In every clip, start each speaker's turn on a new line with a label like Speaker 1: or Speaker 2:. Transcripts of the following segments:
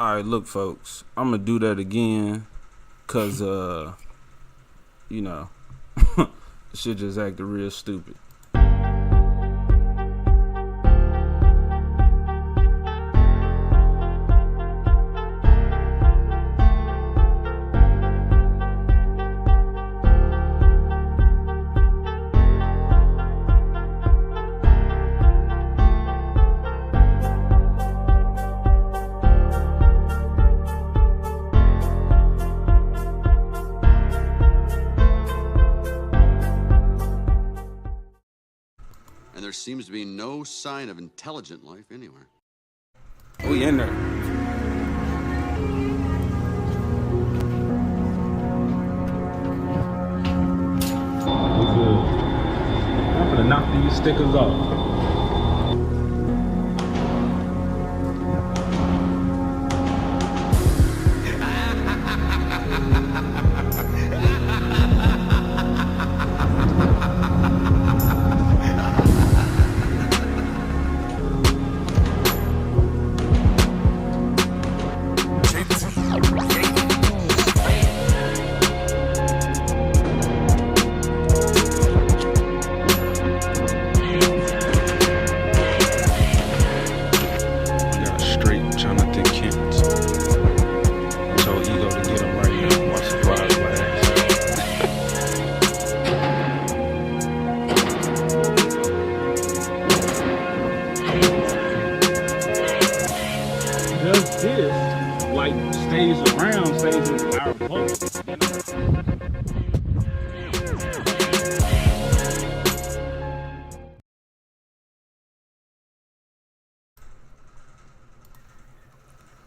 Speaker 1: All right, look, folks, I'm gonna do that again, cause you know, shit just acted real stupid.
Speaker 2: There seems to be no sign of intelligent life anywhere.
Speaker 1: We in there. We good. I'm gonna knock these stickers off.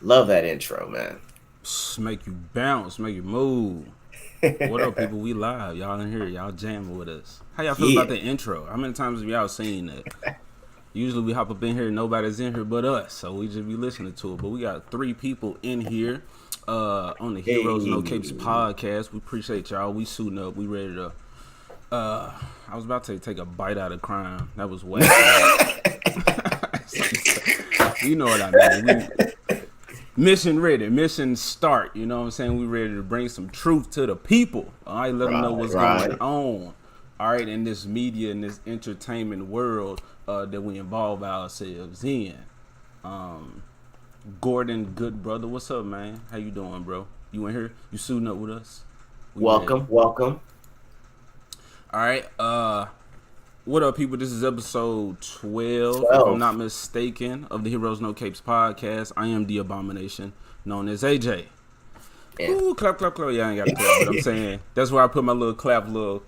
Speaker 3: Love that intro, man.
Speaker 1: Make you bounce, make you move. What up, people? We live. Y'all in here. Y'all jamming with us. How y'all feel about the intro? How many times have y'all seen that? Usually we hop up in here and nobody's in here but us, so we just be listening to it. But we got 3 people in here on the Heroes No Capes podcast. We appreciate y'all. We suiting up. We ready to. I was about to take a bite out of crime. That was whack. You know what I mean. Mission ready, mission start. You know what I'm saying? We ready to bring some truth to the people. All right, let them know what's going on. All right, in this media, in this entertainment world that we involve ourselves in. Gordon, good brother, what's up, man? How you doing, bro? You in here? You suiting up with us?
Speaker 3: Welcome.
Speaker 1: All right, what up, people? This is episode 12, if I'm not mistaken, of the Heroes No Capes podcast. I am the abomination, known as AJ. Yeah. Ooh, clap, clap, clap. Yeah, I ain't got to clap, but I'm saying that's where I put my little clap, little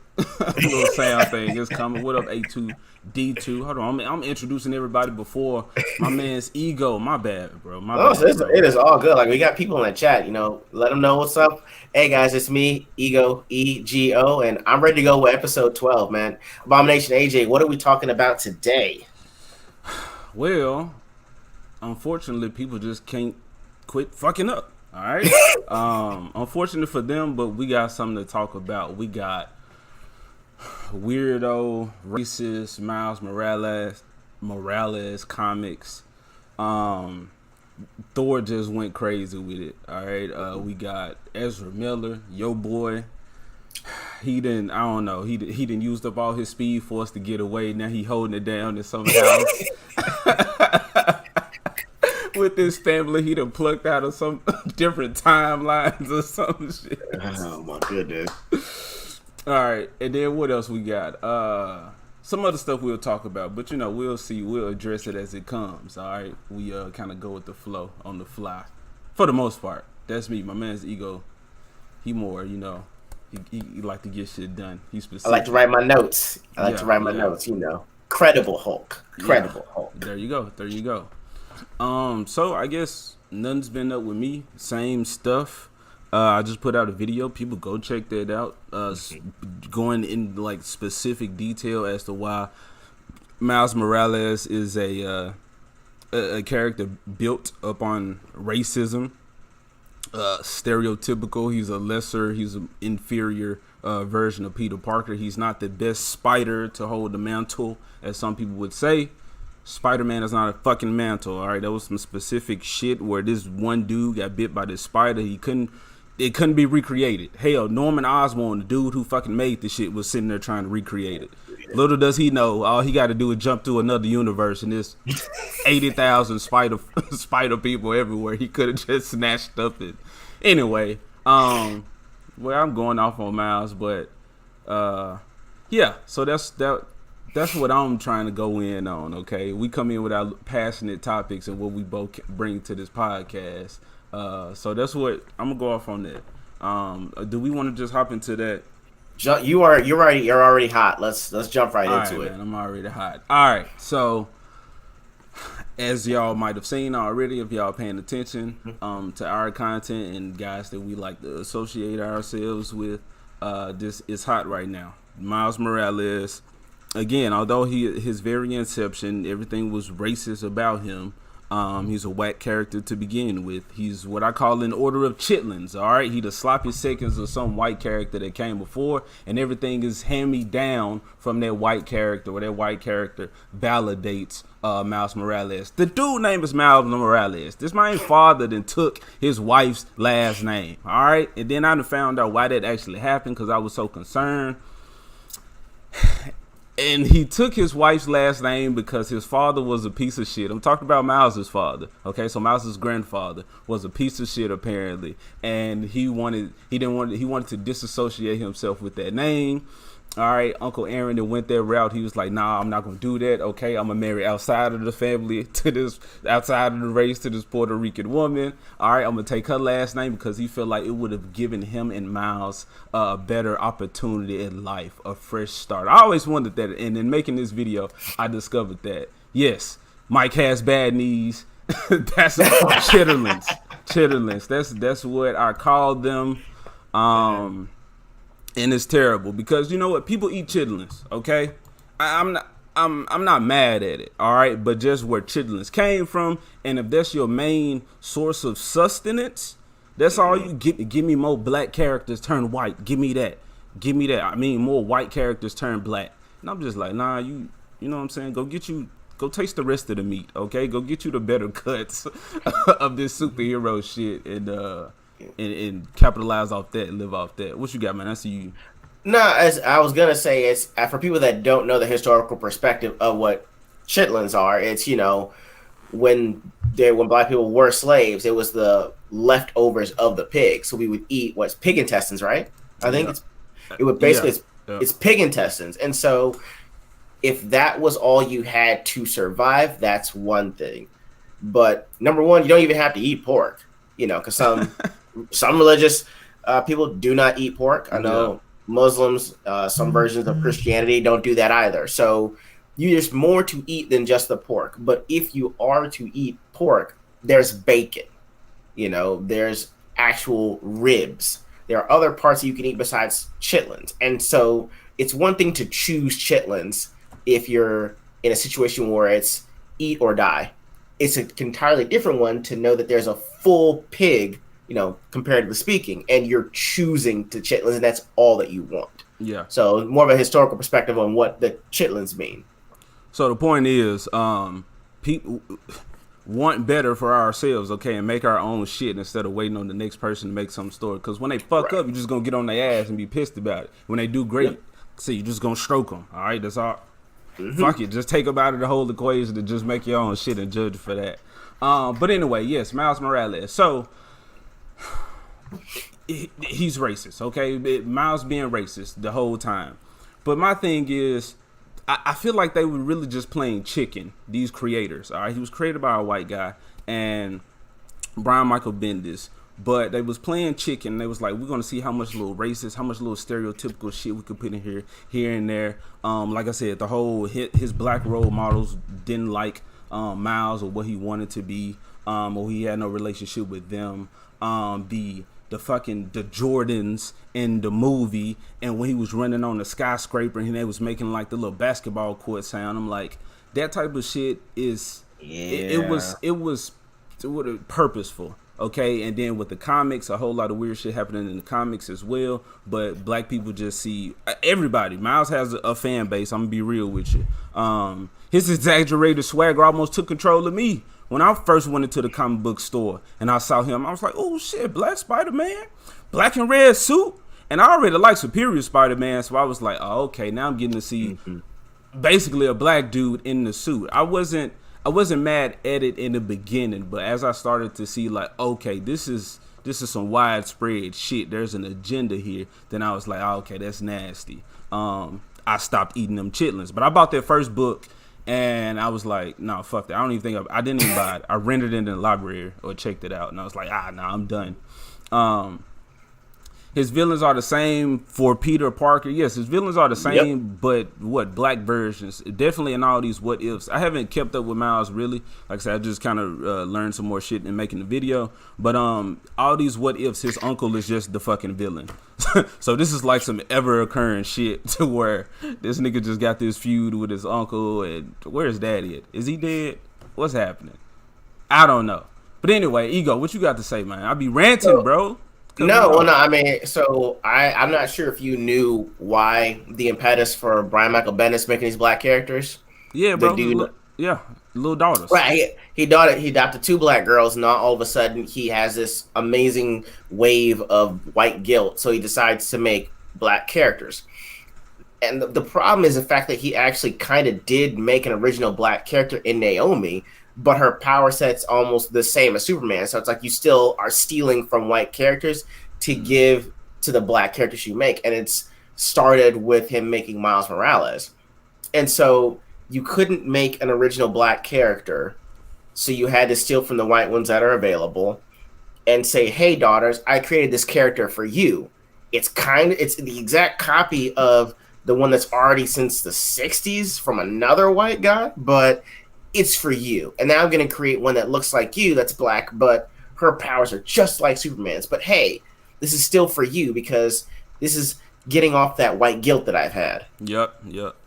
Speaker 1: sound thing. It's coming. What up, A2, D2? Hold on, I'm introducing everybody before my man's ego. My bad, bro.
Speaker 3: So it is all good. Like, we got people in the chat, let them know what's up. Hey, guys, it's me, Ego, E-G-O, and I'm ready to go with episode 12, man. Abomination AJ, what are we talking about today?
Speaker 1: Well, unfortunately, people just can't quit fucking up. All right. Unfortunate for them, but we got something to talk about. We got weirdo, racist Miles Morales comics. Thor just went crazy with it. All right. We got Ezra Miller, yo boy. He didn't used up all his speed force to get away. Now he holding it down in some house. With his family, he done plucked out of some different timelines or some shit.
Speaker 3: Oh my goodness.
Speaker 1: All right, and then what else we got? Some other stuff we'll talk about, but we'll see. We'll address it as it comes. All right, we kind of go with the flow on the fly, for the most part. That's me. My man's ego. He more, he like to get shit done. He's specific.
Speaker 3: I like to write my notes. Notes. Credible Hulk. Hulk.
Speaker 1: There you go. So I guess nothing's been up with me. Same stuff. I just put out a video. People go check that out. Going in like specific detail as to why Miles Morales is a character built upon racism. Stereotypical. He's an inferior version of Peter Parker. He's not the best spider to hold the mantle, as some people would say. Spider-Man is not a fucking mantle. All right, that was some specific shit where this one dude got bit by this spider. It couldn't be recreated. Hell, Norman Osborn, the dude who fucking made the shit, was sitting there trying to recreate it. Little does he know, all he got to do is jump through another universe, and there's 80,000 spider people everywhere. He could have just snatched up it. Anyway, well, I'm going off on Miles, but yeah. So that's what I'm trying to go in on. Okay, we come in with our passionate topics and what we both bring to this podcast. So that's what I'm gonna go off on that. Do we want to just hop into that?
Speaker 3: You're already hot. Let's jump right into it.
Speaker 1: Man, I'm already hot. All right. So as y'all might have seen already, if y'all paying attention to our content and guys that we like to associate ourselves with, this is hot right now. Miles Morales, again, although his very inception, everything was racist about him. He's a whack character to begin with. He's what I call an order of chitlins. All right, he the sloppy seconds of some white character that came before, and everything is hand me down from that white character, or that white character validates Miles Morales. The dude name is Miles Morales. This my father then took his wife's last name. All right, and then I found out why that actually happened because I was so concerned. And he took his wife's last name because his father was a piece of shit. I'm talking about Miles's father. Okay, so Miles's grandfather was a piece of shit apparently, and he wanted to disassociate himself with that name. All right, Uncle Aaron that went that route. He was like, "Nah, I'm not gonna do that. Okay, I'm gonna marry outside of the family outside of the race to this Puerto Rican woman. All right, I'm gonna take her last name because he felt like it would have given him and Miles a better opportunity in life, a fresh start." I always wondered that, and in making this video, I discovered that yes, Mike has bad knees. That's chitterlings. That's what I call them. And it's terrible because you know what? People eat chitlins, okay? I'm not mad at it, all right? But just where chitlins came from, and if that's your main source of sustenance, that's all you get. Give me more black characters turn white. Give me that. I mean, more white characters turn black. And I'm just like, nah, you know what I'm saying? Go taste the rest of the meat, okay? Go get you the better cuts of this superhero shit and capitalize off that and live off that. What you got, man? I see you.
Speaker 3: No, as I was gonna say, it's for people that don't know the historical perspective of what chitlins are. It's when black people were slaves, it was the leftovers of the pig. So we would eat what's pig intestines, right? I think it's pig intestines, and so if that was all you had to survive, that's one thing. But number one, you don't even have to eat pork, because some religious people do not eat pork. I know Muslims, some versions of Christianity don't do that either. So there's more to eat than just the pork. But if you are to eat pork, there's bacon. There's actual ribs. There are other parts that you can eat besides chitlins. And so it's one thing to choose chitlins if you're in a situation where it's eat or die. It's an entirely different one to know that there's a full pig, comparatively speaking, and you're choosing to chitlins, and that's all that you want.
Speaker 1: Yeah.
Speaker 3: So more of a historical perspective on what the chitlins mean.
Speaker 1: So the point is, people want better for ourselves, okay, and make our own shit instead of waiting on the next person to make some story. Because when they fuck up, you're just gonna get on their ass and be pissed about it. When they do great, you're just gonna stroke them. All right, that's all. Fuck it, just take them out of the whole equation and just make your own shit and judge for that. But anyway, yes, Miles Morales. So he's racist, okay? Miles being racist the whole time. But my thing is, I feel like they were really just playing chicken, these creators. All right, he was created by a white guy and Brian Michael Bendis, but they was playing chicken. They was like, we're gonna see how much little racist, how much little stereotypical shit we could put in here and there. Like I said, the whole his black role models didn't like Miles or what he wanted to be, or he had no relationship with them. The Jordans in the movie, and when he was running on the skyscraper and they was making like the little basketball court sound, I'm like, that type of shit is it was purposeful, okay? And then with the comics, a whole lot of weird shit happening in the comics as well. But black people just see everybody. Miles has a fan base. I'm gonna be real with you. His exaggerated swagger almost took control of me. When I first went into the comic book store and I saw him, I was like, oh shit, Black Spider-Man, black and red suit. And I already like Superior Spider-Man, so I was like, oh, okay, now I'm getting to see basically a black dude in the suit. I wasn't mad at it in the beginning, but as I started to see like, okay, this is some widespread shit. There's an agenda here. Then I was like, oh, okay, that's nasty. I stopped eating them chitlins. But I bought that first book and I was like, no, fuck that. I don't even think I didn't even buy it. I rented it in the library or checked it out, and I was like, I'm done. His villains are the same for Peter Parker. Yes, his villains are the same, but black versions. Definitely in all these what ifs. I haven't kept up with Miles really. Like I said, I just kind of learned some more shit in making the video. But all these what ifs, his uncle is just the fucking villain. So this is like some ever occurring shit to where this nigga just got this feud with his uncle, and where's daddy at? Is he dead? What's happening? I don't know. But anyway, Ego, what you got to say, man? I be ranting, bro.
Speaker 3: No. I mean, so I'm not sure if you knew why the impetus for Brian Michael Bendis making these black characters.
Speaker 1: Yeah, bro. Little daughters.
Speaker 3: Right. He adopted 2 black girls, and now all of a sudden he has this amazing wave of white guilt. So he decides to make black characters. And the problem is the fact that he actually kind of did make an original black character in Naomi, but her power set's almost the same as Superman. So it's like you still are stealing from white characters to give to the black characters you make. And it's started with him making Miles Morales. And so you couldn't make an original black character. So you had to steal from the white ones that are available and say, hey, daughters, I created this character for you. It's the exact copy of the one that's already since the 60s from another white guy, but it's for you. And now I'm going to create one that looks like you, that's black, but her powers are just like Superman's. But hey, this is still for you because this is getting off that white guilt that I've had.
Speaker 1: Yep.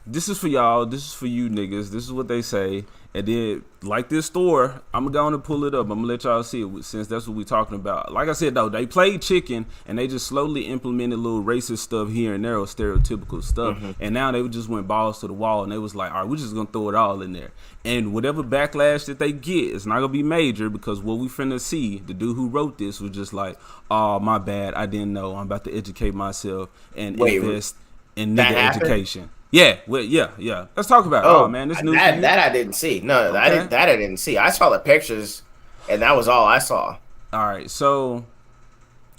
Speaker 1: This is for y'all. This is for you niggas. This is what they say. And then, like this store, I'm going to pull it up. I'm going to let y'all see it since that's what we're talking about. Like I said, though, they played chicken and they just slowly implemented little racist stuff here and there or stereotypical stuff. And now they just went balls to the wall and they was like, all right, we're just going to throw it all in there. And whatever backlash that they get, it's not going to be major because what we finna see, the dude who wrote this was just like, oh, my bad. I didn't know. I'm about to educate myself and invest in nigga education. Yeah, yeah. Let's talk about it. Oh man, this news
Speaker 3: that I didn't see. No, okay. that I didn't see. I saw the pictures, and that was all I saw.
Speaker 1: All right, so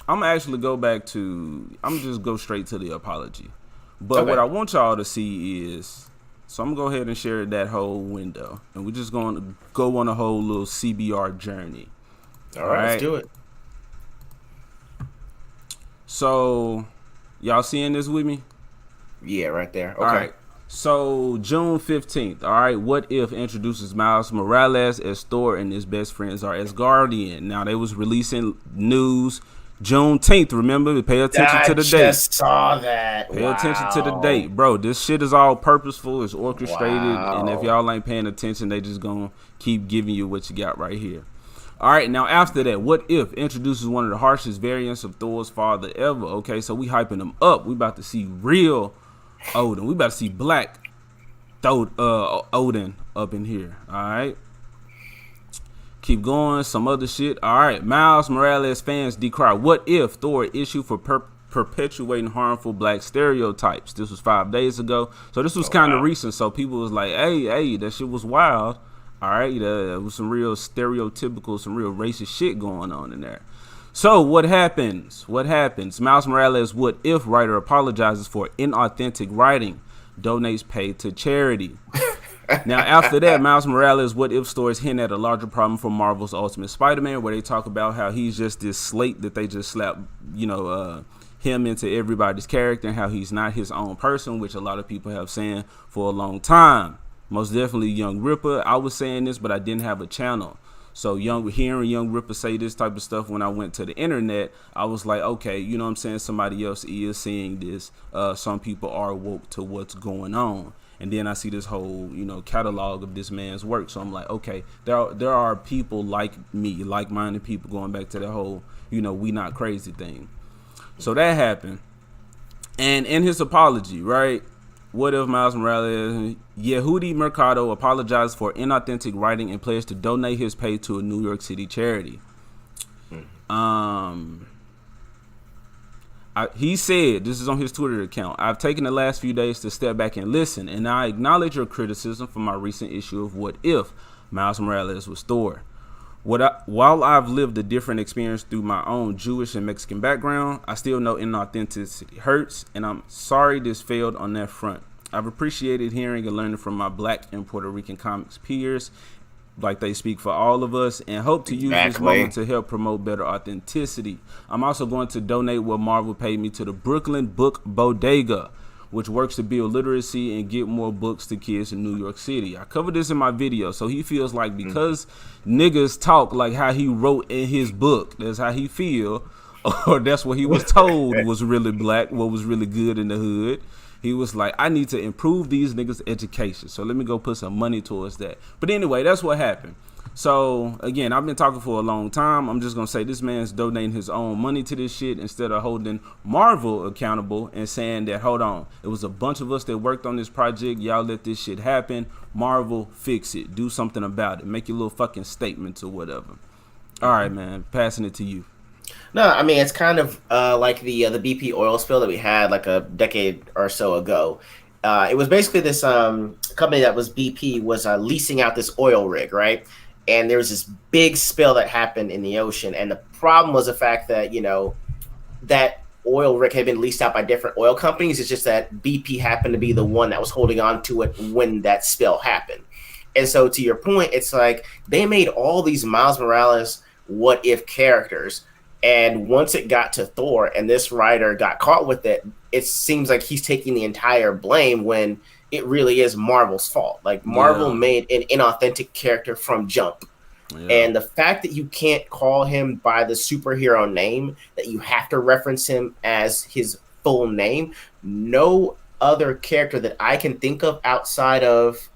Speaker 1: I'm gonna actually go back to. I'm just go straight to the apology. But what I want y'all to see is, so I'm gonna go ahead and share that whole window, and we're just going to go on a whole little CBR journey.
Speaker 3: All right, let's do it.
Speaker 1: So, y'all seeing this with me?
Speaker 3: Yeah, right there. Okay.
Speaker 1: All right. So June 15th. All right. What If introduces Miles Morales as Thor and his best friends are Asgardian. Now they was releasing news Juneteenth. Remember, pay attention to the date. I
Speaker 3: just saw that.
Speaker 1: Pay attention to the date, bro. This shit is all purposeful. It's orchestrated, and if y'all ain't paying attention, they just gonna keep giving you what you got right here. All right, now after that, What If introduces one of the harshest variants of Thor's father ever. Okay, so we hyping them up. We about to see real Odin. We about to see black Odin up in here. All right. Keep going. Some other shit. All right. Miles Morales fans decry What If Thor issue for perpetuating harmful black stereotypes. This was 5 days ago. So this was kind of recent. So people was like, hey, that shit was wild. All right. There was some real stereotypical, some real racist shit going on in there. So what happens? Miles Morales What If writer apologizes for inauthentic writing, donates paid to charity. Now after that, Miles Morales What If stories hint at a larger problem for Marvel's Ultimate Spider-Man, where they talk about how he's just this slate that they just slap, him into everybody's character, and how he's not his own person, which a lot of people have saying for a long time. Most definitely Young Ripper. I was saying this, but I didn't have a channel. So hearing Young Ripper say this type of stuff when I went to the internet, I was like, okay, you know what I'm saying? Somebody else is seeing this. Some people are woke to what's going on. And then I see this whole, catalog of this man's work. So I'm like, okay, there are people like me, like-minded people going back to the whole, we not crazy thing. So that happened. And in his apology, right, What if Miles Morales? Yehudi Mercado apologized for inauthentic writing and pledged to donate his pay to a New York City charity. He said, this is on his Twitter account, I've taken the last few days to step back and listen, and I acknowledge your criticism for my recent issue of What If Miles Morales was Thor. While I've lived a different experience through my own Jewish and Mexican background, I still know inauthenticity hurts, and I'm sorry this failed on that front. I've appreciated hearing and learning from my Black and Puerto Rican comics peers, like they speak for all of us, and hope to use this moment to help promote better authenticity. I'm also going to donate what Marvel paid me to the Brooklyn Book Bodega, which works to build literacy and get more books to kids in New York City. I covered this in my video, so he feels like because niggas talk like how he wrote in his book, that's how he feel, or that's what he was told was really black, what was really good in the hood. He was like, I need to improve these niggas' education, so let me go put some money towards that. But anyway, that's what happened. So, again, I've been talking for a long time. I'm just going to say this man's donating his own money to this shit instead of holding Marvel accountable and saying that, hold on, it was a bunch of us that worked on this project. Y'all let this shit happen. Marvel, fix it. Do something about it. Make your little fucking statements or whatever. All right, man. Passing it to you.
Speaker 3: No, I mean, it's kind of like the BP oil spill that we had like a decade or so ago. It was basically this company that was BP was leasing out this oil rig, right? And there was this big spill that happened in the ocean. And the problem was the fact that, you know, that oil rig had been leased out by different oil companies. It's just that BP happened to be the one that was holding on to it when that spill happened. And so to your point, it's like they made all these Miles Morales what if characters. And once it got to Thor and this writer got caught with it, it seems like he's taking the entire blame when it really is Marvel's fault. Like Marvel made an inauthentic character from jump. Yeah. And the fact that you can't call him by the superhero name, that you have to reference him as his full name, no other character that I can think of outside of,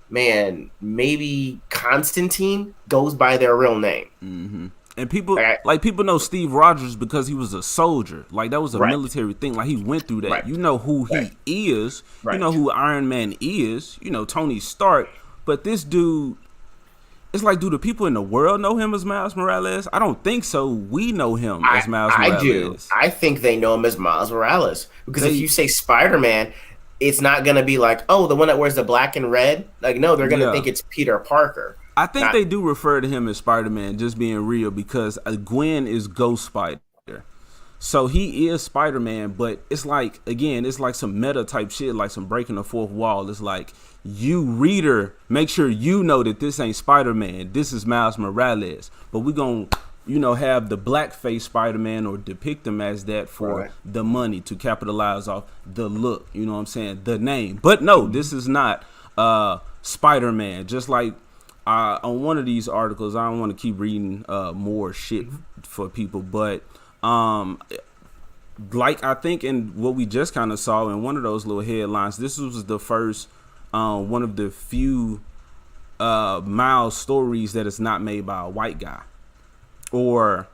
Speaker 3: man, maybe Constantine goes by their real name.
Speaker 1: Mm-hmm. And people people know Steve Rogers because he was a soldier. Like that was a military thing. Like he went through that. Right. You know who he is. Right. You know who Iron Man is. You know Tony Stark. But this dude, it's like, do the people in the world know him as Miles Morales? I don't think so. We know him as Miles Morales. I do.
Speaker 3: I think they know him as Miles Morales because if you say Spider-Man, it's not going to be like, oh, the one that wears the black and red. Like, no, they're going to think it's Peter Parker.
Speaker 1: I think they do refer to him as Spider-Man, just being real, because Gwen is Ghost Spider. So he is Spider-Man, but it's like, again, it's like some meta type shit, like some breaking the fourth wall. It's like, you reader, make sure you know that this ain't Spider-Man. This is Miles Morales. But we're going to, have the blackface Spider-Man or depict him as that for the money, to capitalize off the look, you know what I'm saying, the name. But no, this is not Spider-Man. Just like, on one of these articles, I don't want to keep reading more shit for people, but like I think in what we just kind of saw in one of those little headlines, this was the first one of the few Miles stories that is not made by a white guy. Or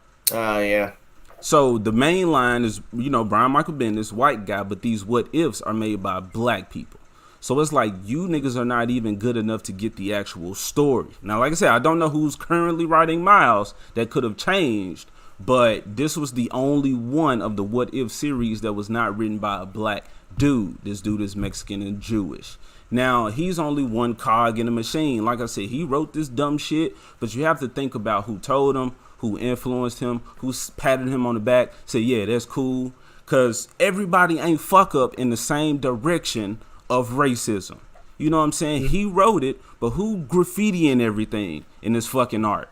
Speaker 1: so the main line is, Brian Michael Bendis, white guy, but these what ifs are made by black people. So it's like, you niggas are not even good enough to get the actual story. Now, like I said, I don't know who's currently writing Miles. That could have changed, but this was the only one of the What If series that was not written by a black dude. This dude is Mexican and Jewish. Now, he's only one cog in the machine. Like I said, he wrote this dumb shit, but you have to think about who told him, who influenced him, who patted him on the back, said, yeah, that's cool. Because everybody ain't fuck up in the same direction of racism. You know what I'm saying? He wrote it, but who graffitiing everything in this fucking art?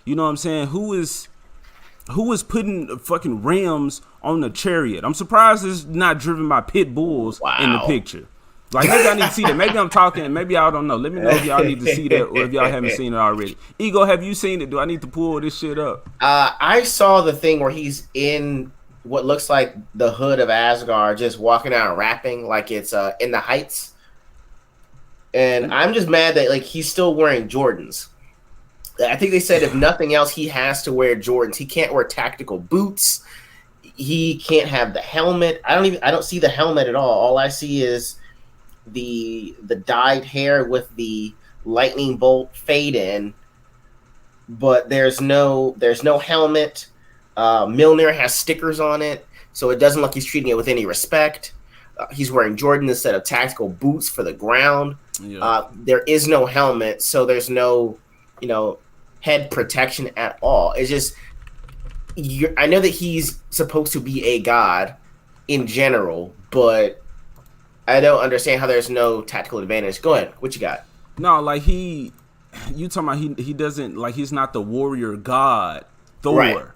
Speaker 1: You know what I'm saying? Who is putting fucking rims on the chariot? I'm surprised it's not driven by pit bulls in the picture. Like, maybe I need to see that. Maybe I'm talking, maybe I don't know. Let me know if y'all need to see that or if y'all haven't seen it already. Ego, have you seen it? Do I need to pull this shit up?
Speaker 3: I saw the thing where he's in what looks like the hood of Asgard, just walking out and rapping like it's In the Heights. And I'm just mad that like he's still wearing Jordans. I think they said if nothing else, he has to wear Jordans. He can't wear tactical boots. He can't have the helmet. I don't see the helmet at all. All I see is the dyed hair with the lightning bolt fade in, but there's no helmet. Milner has stickers on it, so it doesn't look he's treating it with any respect. He's wearing Jordan instead of tactical boots for the ground.
Speaker 1: Yeah.
Speaker 3: There is no helmet, so there's no, head protection at all. It's just, I know that he's supposed to be a god in general, but I don't understand how there's no tactical advantage. Go ahead, what you got?
Speaker 1: No, like you talking about he doesn't, like, he's not the warrior god Thor.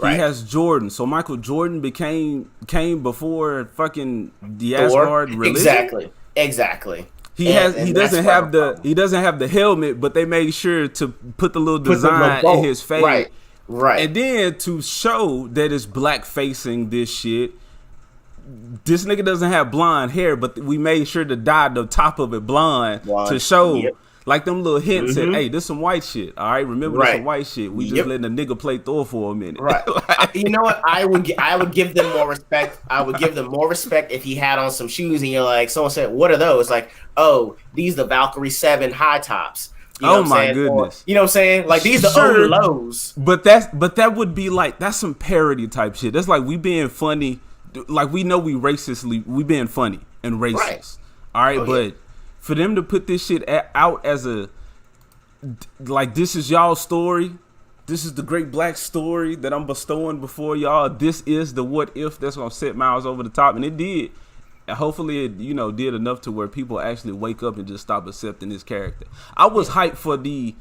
Speaker 3: Right.
Speaker 1: He has Jordan. So Michael Jordan came before fucking the
Speaker 3: Thor?
Speaker 1: Asgard religion.
Speaker 3: Exactly.
Speaker 1: He doesn't have the helmet, but they made sure to put the little design in his face.
Speaker 3: Right.
Speaker 1: And then to show that it's black facing this shit, this nigga doesn't have blonde hair, but we made sure to dye the top of it blonde. To show like them little hints that, hey, this some white shit. All right, remember this some white shit. We just letting a nigga play Thor for a minute.
Speaker 3: Right. Like, you know what? I would give them more respect. I would give them more respect if he had on some shoes and you're like, someone said, what are those? Like, oh, these the Valkyrie 7 high tops. You know
Speaker 1: my goodness.
Speaker 3: Or, you know what I'm saying? Like, these are the only lows.
Speaker 1: But that would be like, that's some parody type shit. That's like we being funny. Like, we know we being funny and racist. Right. All right, but for them to put this shit out as a, like, this is y'all's story, this is the great black story that I'm bestowing before y'all, this is the what if that's gonna set Miles over the top, and it did. And hopefully it, did enough to where people actually wake up and just stop accepting this character. I was hyped for the,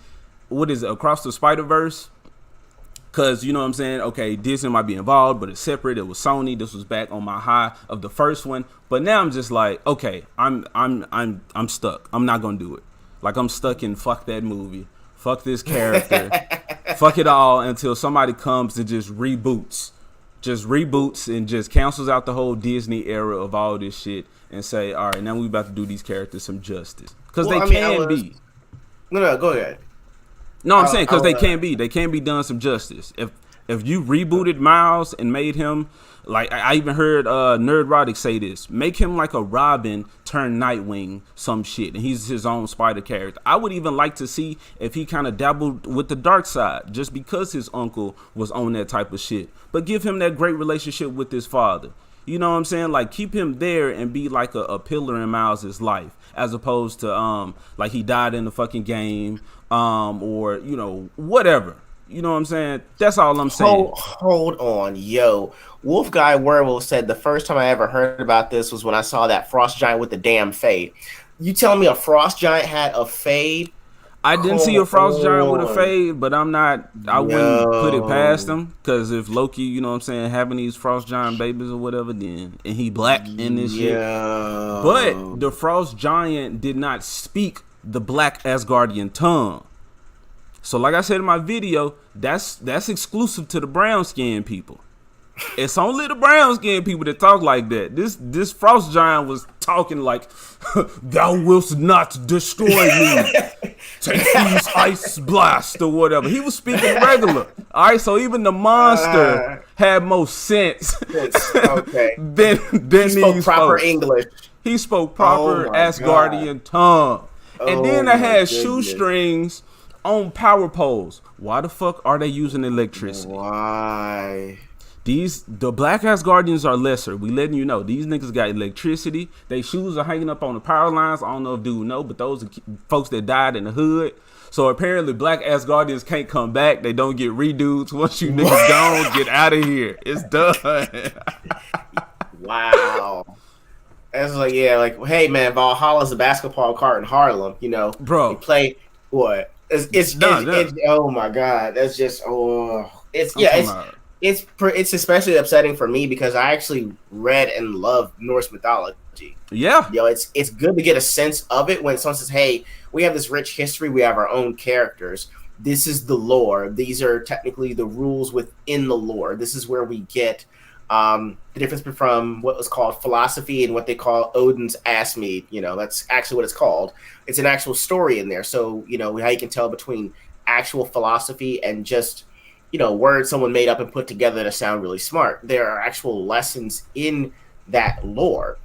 Speaker 1: Across the Spider-Verse, because, you know what I'm saying, okay, Disney might be involved, but it's separate. It was Sony. This was back on my high of the first one. But now I'm just like, okay, I'm stuck. I'm not gonna do it. Like, I'm stuck in fuck that movie. Fuck this character. Fuck it all until somebody comes and just reboots. And just cancels out the whole Disney era of all this shit and say, all right, now we about to do these characters some justice. Because they can be.
Speaker 3: No, go ahead.
Speaker 1: No, I'm saying because they can be done some justice. If you rebooted Miles and made him, like, I even heard Nerdrotic say this, make him like a Robin turned Nightwing, some shit, and he's his own Spider character. I would even like to see if he kind of dabbled with the dark side, just because his uncle was on that type of shit. But give him that great relationship with his father. You know what I'm saying? Like, keep him there and be like a pillar in Miles' life, as opposed to like he died in the fucking game, or whatever. You know what I'm saying? That's all I'm saying.
Speaker 3: Hold on, yo. Wolf Guy Werewolf said the first time I ever heard about this was when I saw that Frost Giant with the damn fade. You telling me a Frost Giant had a fade?
Speaker 1: I didn't see a Frost Giant with a fade, but I wouldn't put it past him, because if Loki, you know what I'm saying, having these Frost Giant babies or whatever, then, and he black in this shit. But the Frost Giant did not speak the black Asgardian tongue. So like I said in my video, that's exclusive to the brown skin people. It's only the brown skin people that talk like that. This Frost Giant was talking like, thou wilt not destroy me. Take these ice blast or whatever. He was speaking regular. All right, so even the monster had more sense.
Speaker 3: Okay.
Speaker 1: than
Speaker 3: he spoke proper English.
Speaker 1: He spoke proper Asgardian tongue. And then they had shoestrings on power poles. Why the fuck are they using electricity?
Speaker 3: Why?
Speaker 1: The black Asgardians are lesser. We letting you know. These niggas got electricity. They shoes are hanging up on the power lines. I don't know if dude know, but those are folks that died in the hood. So apparently black Asgardians can't come back. They don't get redos. Once you niggas gone, get out of here. It's done.
Speaker 3: Wow. That's like, hey man, Valhalla's a basketball court in Harlem,
Speaker 1: Bro.
Speaker 3: You play what? It's oh my god. That's just it's especially upsetting for me because I actually read and love Norse mythology.
Speaker 1: Yeah.
Speaker 3: It's good to get a sense of it when someone says, hey, we have this rich history, we have our own characters. This is the lore. These are technically the rules within the lore. This is where we get the difference from what was called philosophy and what they call Odin's ass meat. That's actually what it's called. It's an actual story in there. So, how you can tell between actual philosophy and just, words someone made up and put together to sound really smart. There are actual lessons in that lore.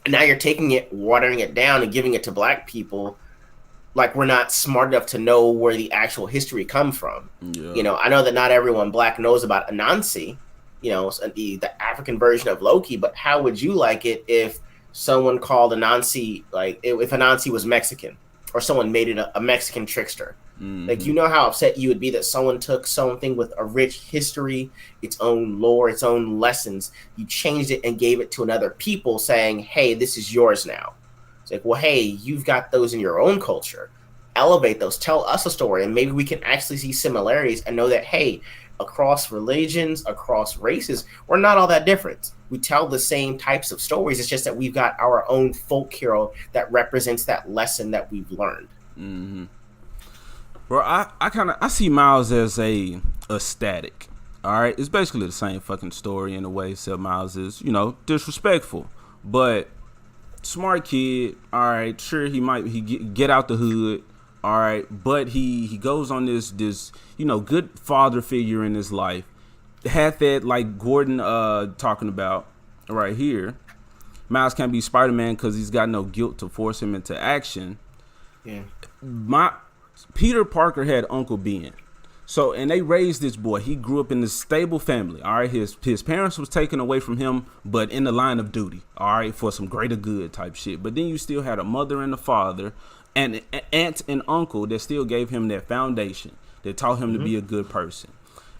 Speaker 3: And now you're taking it, watering it down, and giving it to black people like we're not smart enough to know where the actual history come from.
Speaker 1: Yeah.
Speaker 3: I know that not everyone black knows about Anansi, the African version of Loki, but how would you like it if someone called Anansi, like if Anansi was Mexican, or someone made it a Mexican trickster?
Speaker 1: Mm-hmm.
Speaker 3: Like, how upset you would be that someone took something with a rich history, its own lore, its own lessons, you changed it and gave it to another people saying, hey, this is yours now. It's like, well, hey, you've got those in your own culture. Elevate those. Tell us a story, and maybe we can actually see similarities and know that, hey, across religions, across races, we're not all that different. We tell the same types of stories. It's just that we've got our own folk hero that represents that lesson that we've learned.
Speaker 1: Mm-hmm. Bro, I see Miles as a static. All right, it's basically the same fucking story in a way, except Miles is disrespectful, but smart kid. All right, sure he get out the hood. All right, but he goes on this good father figure in his life. Had that, like Gordon talking about right here. Miles can't be Spider-Man because he's got no guilt to force him into action.
Speaker 3: Yeah,
Speaker 1: Peter Parker had Uncle Ben. So, and they raised this boy. He grew up in this stable family. All right, his parents was taken away from him, but in the line of duty. All right, for some greater good type shit. But then you still had a mother and a father, and an aunt and uncle that still gave him that foundation that taught him to be a good person.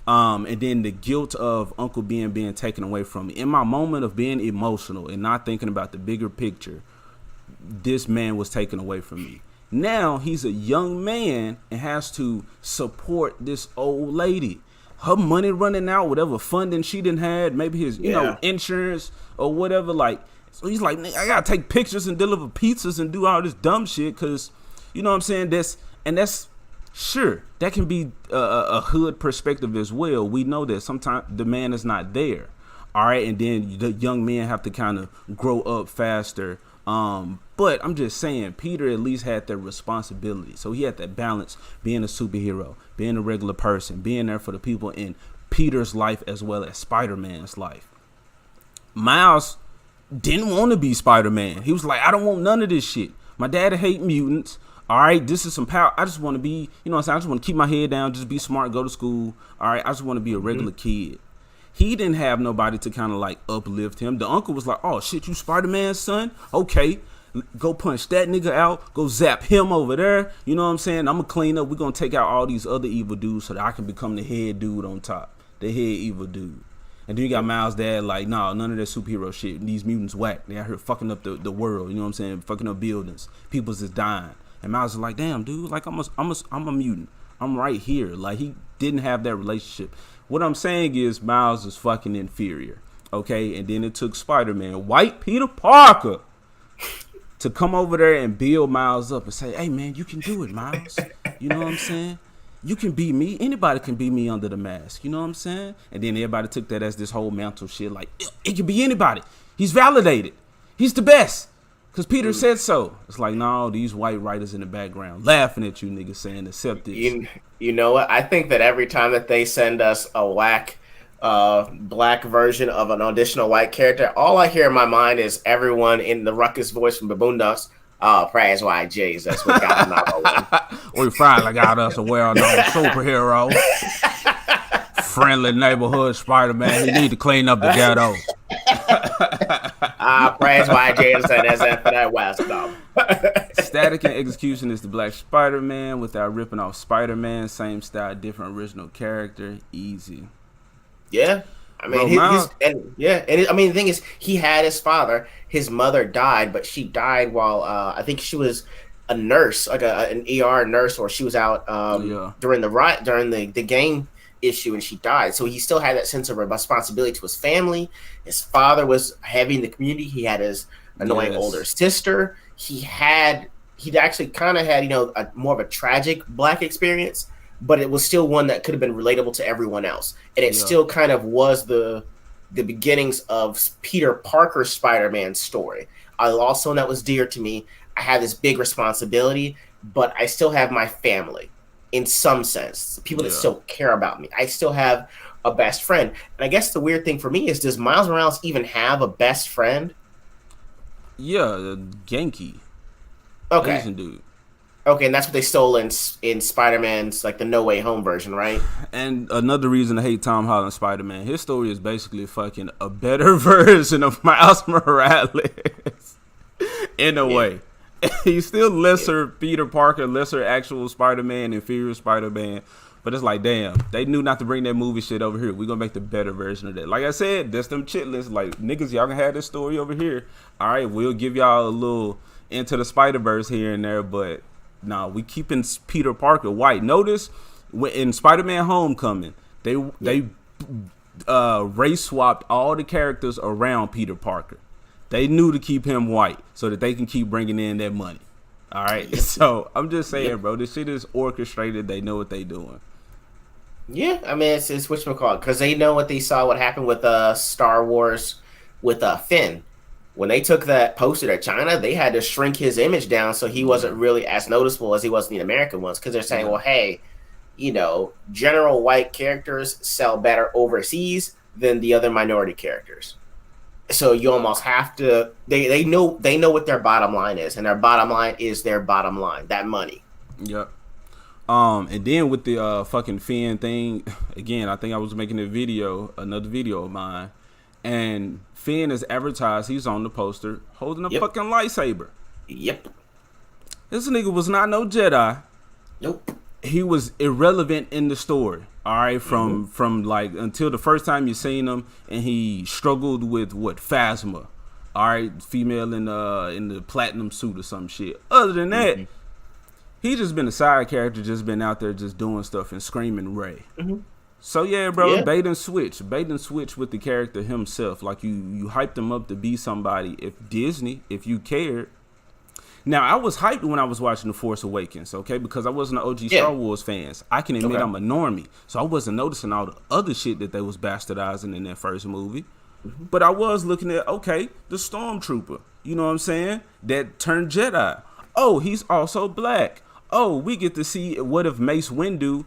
Speaker 1: And then the guilt of Uncle Ben being taken away from me. In my moment of being emotional and not thinking about the bigger picture, this man was taken away from me. Now he's a young man and has to support this old lady. Her money running out, whatever funding she didn't had, maybe his insurance or whatever. Like, so he's like, I gotta take pictures and deliver pizzas and do all this dumb shit because, you know what I'm saying? That's sure that can be a hood perspective as well. We know that sometimes the man is not there. All right, and then the young men have to kind of grow up faster. But I'm just saying, Peter at least had that responsibility. So he had that balance, being a superhero, being a regular person, being there for the people in Peter's life as well as Spider-Man's life. Miles didn't want to be Spider-Man. He was like, I don't want none of this shit. My dad hate mutants. All right, this is some power. I just want to be, what I'm saying? I just want to keep my head down, just be smart, go to school. All right, I just want to be a regular kid. He didn't have nobody to kind of like uplift him. The uncle was like, oh shit, you Spider-Man's son? Okay, go punch that nigga out. Go zap him over there. You know what I'm saying? I'm going to clean up. We're going to take out all these other evil dudes so that I can become the head dude on top. The head evil dude. And then you got Miles' dad like, nah, none of that superhero shit. These mutants whack. They out here fucking up the world. You know what I'm saying? Fucking up buildings. People's is dying. And Miles is like, damn, dude, like I'm a mutant. I'm right here. Like, he didn't have that relationship. What I'm saying is Miles is fucking inferior. Okay? And then it took Spider-Man, white Peter Parker, to come over there and build Miles up and say, hey, man, you can do it, Miles. You know what I'm saying? You can be me. Anybody can be me under the mask. You know what I'm saying? And then everybody took that as this whole mantle shit. Like, it can be anybody. He's validated. He's the best. Because Peter said so. It's like, no, these white writers in the background laughing at you niggas saying accept this.
Speaker 3: You know what? I think that every time that they send us a whack black version of an auditional white character, all I hear in my mind is everyone in the ruckus voice from the Boondocks. Oh, praise white Jesus. That's what got him out.
Speaker 1: We finally got us a well-known superhero. Friendly neighborhood Spider-Man. He need to clean up the ghetto.
Speaker 3: Praise white Jesus, and that's it for that West Coast.
Speaker 1: Static and Execution is the Black Spider-Man without ripping off Spider-Man. Same style, different original character. Easy.
Speaker 3: Yeah. I mean, the thing is, he had his father. His mother died, but she died while I think she was a nurse, like an ER nurse, or she was out during the game issue, and she died. So he still had that sense of responsibility to his family. His father was heavy in the community. He had his annoying older sister. He'd actually kind of had more of a tragic black experience, but it was still one that could have been relatable to everyone else. And it still kind of was the beginnings of Peter Parker's Spider-Man story. Also, that was dear to me. I have this big responsibility, but I still have my family in some sense. People that still care about me. I still have a best friend. And I guess the weird thing for me is, does Miles Morales even have a best friend?
Speaker 1: Yeah, Genki,
Speaker 3: Okay.
Speaker 1: Asian dude.
Speaker 3: Okay, and that's what they stole in Spider-Man's like the No Way Home version, right?
Speaker 1: And another reason to hate Tom Holland Spider-Man, his story is basically fucking a better version of Miles Morales in a
Speaker 3: Yeah.
Speaker 1: way. He's still
Speaker 3: Yeah.
Speaker 1: lesser Peter Parker, lesser actual Spider-Man, inferior Spider-Man. But it's like, damn, they knew not to bring that movie shit over here. We're going to make the better version of that. Like I said, that's them chitlins. Like, niggas, y'all can have this story over here. All right, we'll give y'all a little Into the Spider-Verse here and there. But, nah, we keeping Peter Parker white. Notice, in Spider-Man Homecoming, they race swapped all the characters around Peter Parker. They knew to keep him white so that they can keep bringing in that money. All right. Yep. So I'm just saying, bro, this shit is orchestrated. They know what they doing.
Speaker 3: Yeah, I mean it's whatchamacallit, because they know what they saw what happened with Star Wars with Finn. When they took that poster to China, they had to shrink his image down so he wasn't really as noticeable as he was in the American ones. Because they're saying, well, hey, general white characters sell better overseas than the other minority characters. So you almost have to. They know what their bottom line is, and their bottom line is their bottom line, that money.
Speaker 1: Yep. And then with the fucking Finn thing, again, I think I was making another video of mine, and Finn is advertised. He's on the poster holding a fucking lightsaber.
Speaker 3: Yep.
Speaker 1: This nigga was not no Jedi.
Speaker 3: Nope.
Speaker 1: He was irrelevant in the story. All right, from like until the first time you seen him, and he struggled with Phasma. All right, female in the platinum suit or some shit. Other than that, he just been a side character, just been out there just doing stuff and screaming Ray. So yeah, bro, bait and switch with the character himself. Like you hyped him up to be somebody. If you cared. Now, I was hyped when I was watching The Force Awakens, okay? Because I wasn't an OG Star Wars fan. I can admit I'm a normie. So I wasn't noticing all the other shit that they was bastardizing in that first movie. But I was looking at, okay, the Stormtrooper. You know what I'm saying? That turned Jedi. Oh, he's also black. Oh, we get to see what if Mace Windu,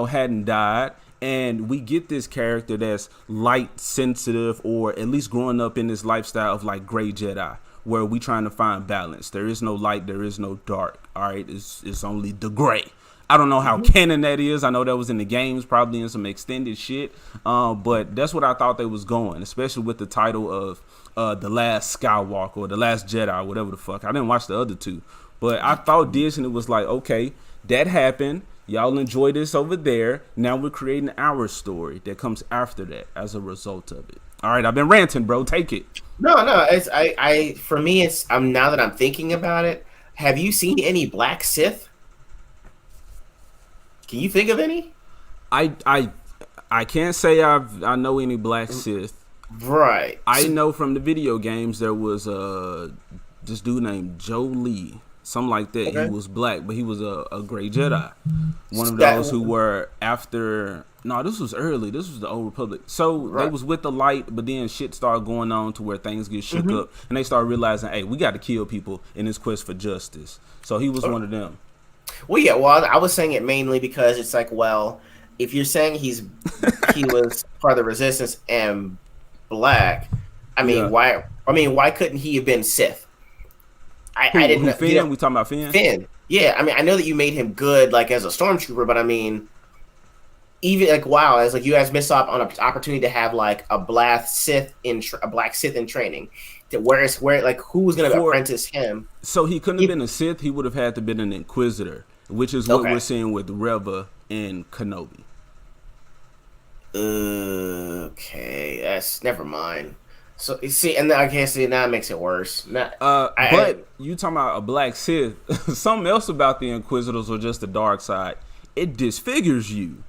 Speaker 1: hadn't died. And we get this character that's light sensitive, or at least growing up in this lifestyle of like gray Jedi, where we trying to find balance. There is no light, there is no dark. All right, it's only the gray. I don't know how canon that is. I know that was in the games, probably in some extended shit. But that's what I thought they was going, especially with the title of The Last Skywalker or The Last Jedi, or whatever the fuck. I didn't watch the other two, but I thought Disney was like, okay, that happened. Y'all enjoy this over there. Now we're creating our story that comes after that as a result of it. All right, I've been ranting, bro. Take it.
Speaker 3: No. It's for me. It's now that I'm thinking about it. Have you seen any Black Sith? Can you think of any?
Speaker 1: I can't say I know any Black Sith.
Speaker 3: Right.
Speaker 1: I know from the video games there was this dude named Joe Lee, something like that. Okay. He was black, but he was a gray Jedi. One of those who were after. No, this was early. This was the Old Republic. So they was with the light, but then shit started going on to where things get shook up, and they started realizing, hey, we got to kill people in this quest for justice. So he was one of them.
Speaker 3: Well, yeah. Well, I was saying it mainly because it's like, well, if you're saying he was part of the Resistance and black, I mean, why? I mean, why couldn't he have been Sith? I didn't.
Speaker 1: Finn? We talking about Finn?
Speaker 3: Finn. Yeah. I mean, I know that you made him good, like as a stormtrooper, but I mean, even like wow, as like you guys missed out on an opportunity to have like a black Sith in training. Where like who was going to apprentice him?
Speaker 1: So he couldn't have been a Sith. He would have had to been an Inquisitor, which is what we're seeing with Reva and Kenobi.
Speaker 3: Okay, that's never mind. So you see, and I can't see now it makes it worse.
Speaker 1: But you talking about a black Sith? Something else about the Inquisitors or just the dark side? It disfigures you.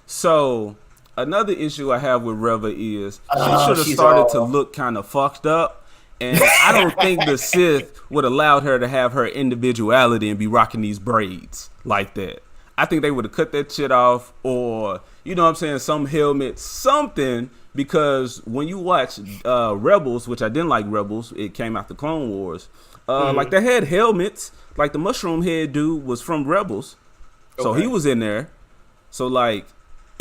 Speaker 1: So another issue I have with Reva is she should have started to look kind of fucked up. And I don't think the Sith would allowed her to have her individuality and be rocking these braids like that. I think they would have cut that shit off, or, you know what I'm saying, some helmet, something, because when you watch Rebels, which I didn't like Rebels, it came after Clone Wars, like they had helmets, like the mushroom head dude was from Rebels, so he was in there. So like,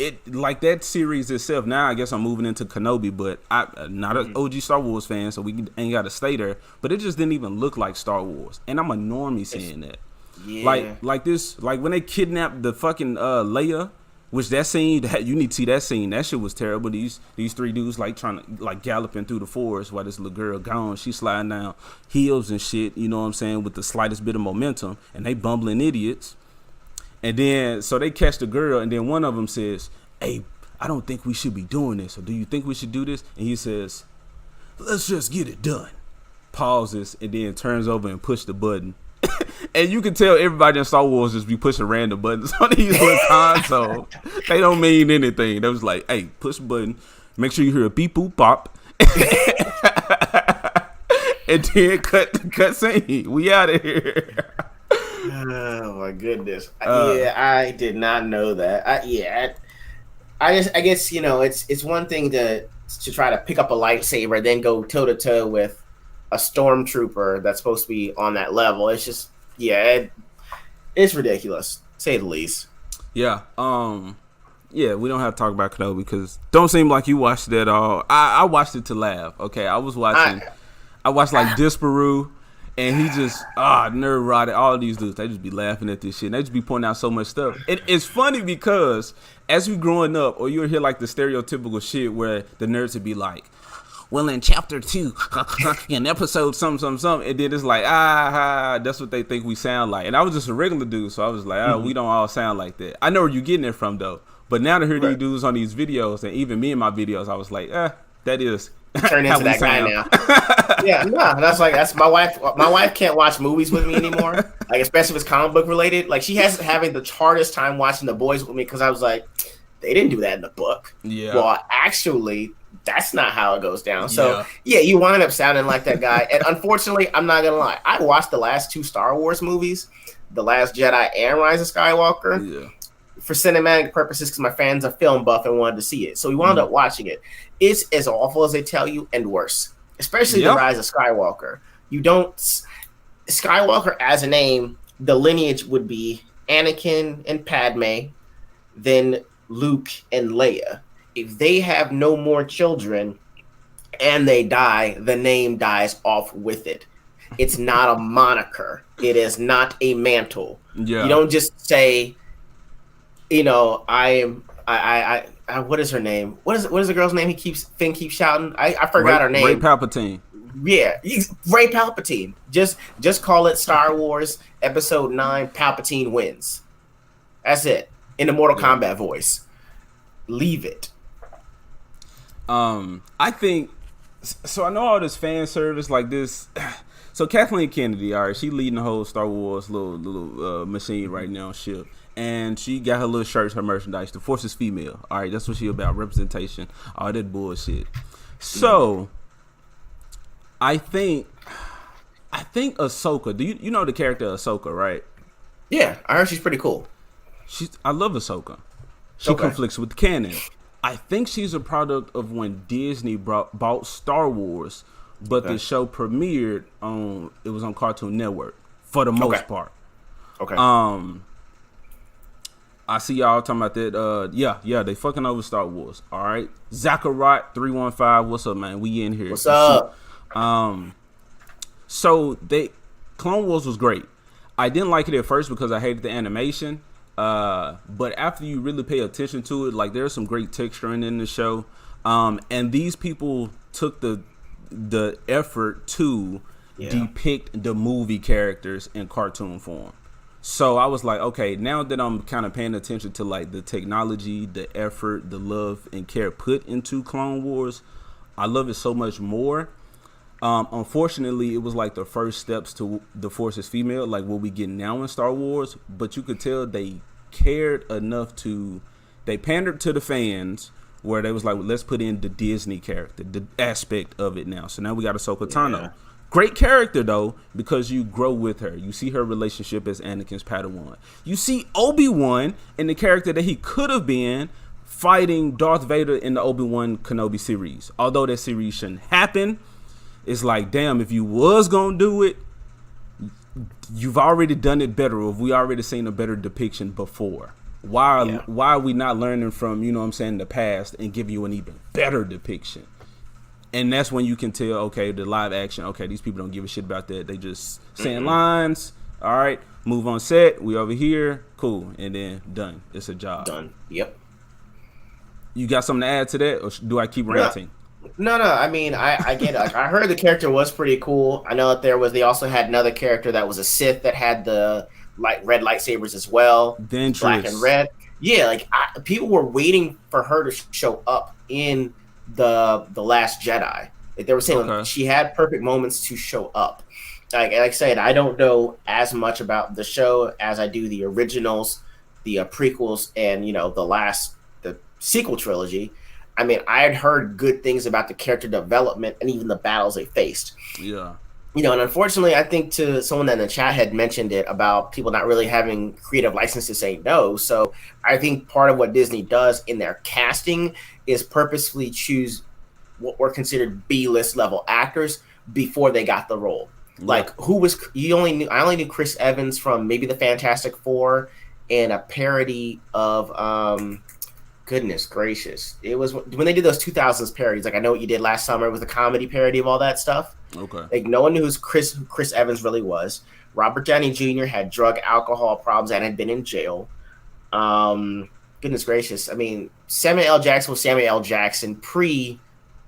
Speaker 1: it like that series itself. Now I guess I'm moving into Kenobi, but I'm not an OG Star Wars fan, so we ain't got to stay there. But it just didn't even look like Star Wars, and I'm a normie saying that.
Speaker 3: Yeah.
Speaker 1: Like this, like when they kidnapped the fucking Leia, which that scene, that you need to see that scene. That shit was terrible. These three dudes like trying to like galloping through the forest while this little girl gone. She sliding down hills and shit. You know what I'm saying, with the slightest bit of momentum, and they bumbling idiots. And then so they catch the girl, and then one of them says, "Hey, I don't think we should be doing this. Or do you think we should do this?" And he says, "Let's just get it done." Pauses and then turns over and push the button. And you can tell everybody in Star Wars just be pushing random buttons on these little consoles. They don't mean anything. They was like, "Hey, push a button. Make sure you hear a beep boop pop." And then cut scene. We out of here.
Speaker 3: Oh my goodness! I did not know that. I guess it's one thing to try to pick up a lightsaber, then go toe to toe with a stormtrooper that's supposed to be on that level. It's just it's ridiculous, to say the least.
Speaker 1: Yeah. Yeah, we don't have to talk about Kenobi because don't seem like you watched it at all. I watched it to laugh. Okay, I watched like Disparu, and he just nerd rotted. All of these dudes, they just be laughing at this shit. And they just be pointing out so much stuff. It's funny because as we growing up, or you'll hear like the stereotypical shit where the nerds would be like, "Well, in chapter 2, in episode something, and then it's like, that's what they think we sound like. And I was just a regular dude, so I was like, we don't all sound like that. I know where you're getting it from, though. But now to hear these dudes on these videos, and even me in my videos, I was like, that is
Speaker 3: turn into that guy now. Yeah, no, that's my wife. My wife can't watch movies with me anymore, like especially if it's comic book related. Like she has having the hardest time watching The Boys with me because I was like, they didn't do that in the book. Yeah. Well, actually, that's not how it goes down. So yeah, you wind up sounding like that guy. And unfortunately, I'm not gonna lie, I watched the last 2 Star Wars movies, The Last Jedi and Rise of Skywalker, for cinematic purposes because my fans are film buff and wanted to see it. So we wound up watching it. It's as awful as they tell you and worse, especially The Rise of Skywalker. Skywalker as a name, the lineage would be Anakin and Padme, then Luke and Leia. If they have no more children and they die, the name dies off with it. It's not a moniker. It is not a mantle. Yeah. You don't just say, I what is her name? What is the girl's name? Finn keeps shouting. I forgot her name.
Speaker 1: Ray Palpatine.
Speaker 3: Yeah, Ray Palpatine. Just call it Star Wars Episode 9. Palpatine wins. That's it. In the Mortal Kombat voice. Leave it.
Speaker 1: I think so. I know all this fan service like this. So Kathleen Kennedy, all right, she leading the whole Star Wars little machine right now, ship, and she got her little shirts, her merchandise. The Force is female. All right, that's what she about, representation, all that bullshit. So I think Ahsoka. Do you know the character Ahsoka, right?
Speaker 3: Yeah, I heard she's pretty cool.
Speaker 1: I love Ahsoka. She conflicts with canon. I think she's a product of when Disney bought Star Wars, but the show premiered on Cartoon Network for the most part. Okay. I see y'all talking about that. They fucking over Star Wars. All right. Zachariah 315, what's up, man? We in here.
Speaker 3: What's up?
Speaker 1: So Clone Wars was great. I didn't like it at first because I hated the animation. But after you really pay attention to it, like there's some great texturing in the show. And these people took the effort to depict the movie characters in cartoon form. So I was like, okay, now that I'm kind of paying attention to like the technology, the effort, the love and care put into Clone Wars, I love it so much more. Unfortunately, it was like the first steps to the Force is female, like what we get now in Star Wars. But you could tell they cared enough they pandered to the fans where they was like, well, let's put in the Disney character, the aspect of it now. So now we got Ahsoka Tano. Great character though, because you grow with her. You see her relationship as Anakin's Padawan. You see Obi-Wan and the character that he could have been fighting Darth Vader in the Obi-Wan Kenobi series. Although that series shouldn't happen, it's like, damn, if you was gonna do it, you've already done it better, or have we already seen a better depiction before? Why are we not learning from, you know what I'm saying, the past and give you an even better depiction? And that's when you can tell, okay, the live action, okay, these people don't give a shit about that. They just saying lines. All right, move on set. We over here. Cool. And then done. It's a job.
Speaker 3: Done. Yep.
Speaker 1: You got something to add to that, or do I keep ranting?
Speaker 3: No. I mean, I get it. Like, I heard the character was pretty cool. I know that they also had another character that was a Sith that had the red lightsabers as well.
Speaker 1: Ventress.
Speaker 3: Black and red. Yeah, like people were waiting for her to show up in the Last Jedi. Like, they were saying like, she had perfect moments to show up. Like I said, I don't know as much about the show as I do the originals, the prequels, and the sequel trilogy. I mean, I had heard good things about the character development and even the battles they faced.
Speaker 1: Yeah.
Speaker 3: And unfortunately, I think to someone in the chat had mentioned it about people not really having creative license to say no. So I think part of what Disney does in their casting is purposefully choose what were considered B-list level actors before they got the role. Yeah. Like I only knew Chris Evans from maybe the Fantastic Four and a parody of goodness gracious. It was when they did those 2000s parodies. Like, I Know What You Did Last Summer. It was a comedy parody of all that stuff.
Speaker 1: Okay.
Speaker 3: Like, no one knew who Chris Evans really was. Robert Downey Jr. had drug alcohol problems and had been in jail. Goodness gracious. I mean, Samuel L. Jackson was Samuel L. Jackson pre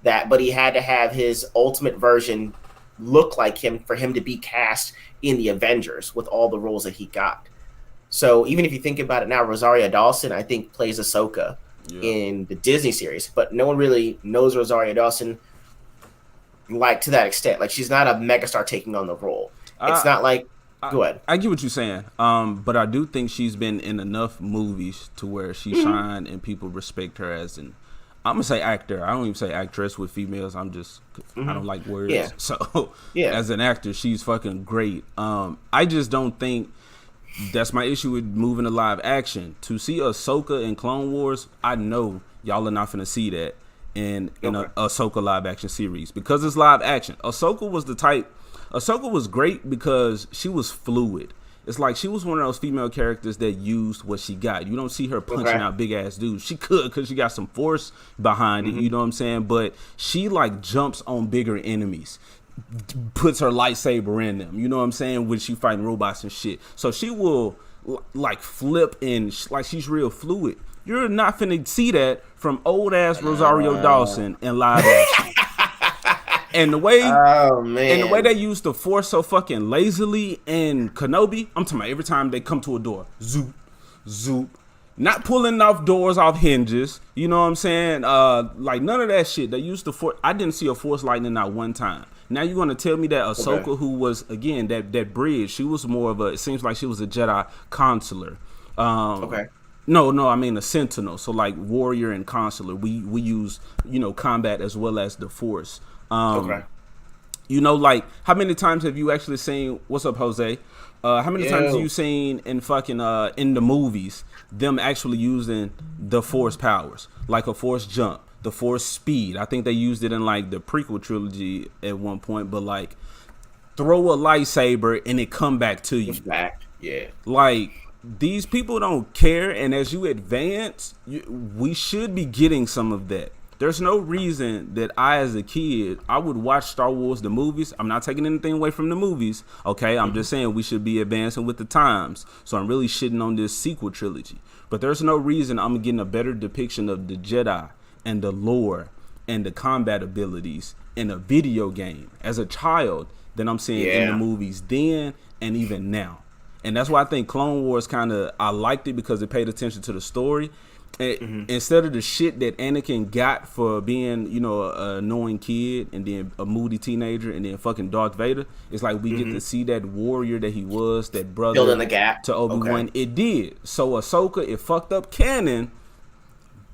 Speaker 3: that, but he had to have his ultimate version look like him for him to be cast in the Avengers with all the roles that he got. So even if you think about it now, Rosario Dawson, I think, plays Ahsoka in the Disney series, but no one really knows Rosario Dawson like to that extent. Like, she's not a megastar taking on the role. It's not like go ahead.
Speaker 1: I get what you're saying, but I do think she's been in enough movies to where she shined and people respect her as an, I'm gonna say actor. I don't even say actress with females. I'm just I don't like words.
Speaker 3: Yeah.
Speaker 1: So as an actor, she's fucking great. I just don't think that's my issue with moving to live action. To see Ahsoka in Clone Wars, I know y'all are not finna see that in a Ahsoka live action series because it's live action. Ahsoka was great because she was fluid. It's like she was one of those female characters that used what she got. You don't see her punching out big ass dudes. She could because she got some force behind it. You know what I'm saying? But she like jumps on bigger enemies, puts her lightsaber in them. You know what I'm saying? When she fighting robots and shit. So she will like flip and like she's real fluid. You're not finna see that from old ass Rosario Dawson in live action. And the way, they use the Force so fucking lazily in Kenobi, I'm talking about every time they come to a door, zoop, zoop, not pulling off doors off hinges. You know what I'm saying? Like none of that shit. They used the Force. I didn't see a Force lightning not one time. Now you're gonna tell me that Ahsoka, who was again that bridge, she was more of a. It seems like she was a Jedi consular. No, I mean a sentinel. So like warrior and consular. We use combat as well as the Force. Like how many times have you actually seen? What's up, Jose? How many times have you seen in fucking in the movies them actually using the Force powers, like a Force jump, the Force speed? I think they used it in like the prequel trilogy at one point, but like throw a lightsaber and it come back to you.
Speaker 3: It's back, yeah.
Speaker 1: Like these people don't care, and as you advance, we should be getting some of that. There's no reason that I, as a kid, I would watch Star Wars, the movies. I'm not taking anything away from the movies, okay? I'm just saying we should be advancing with the times. So I'm really shitting on this sequel trilogy. But there's no reason I'm getting a better depiction of the Jedi and the lore and the combat abilities in a video game as a child than I'm seeing in the movies then and even now. And that's why I think Clone Wars I liked it because it paid attention to the story. Instead of the shit that Anakin got for being, an annoying kid and then a moody teenager and then fucking Darth Vader, it's like we get to see that warrior that he was, that brother
Speaker 3: filling the gap
Speaker 1: to Obi-Wan. It did. So Ahsoka, it fucked up canon,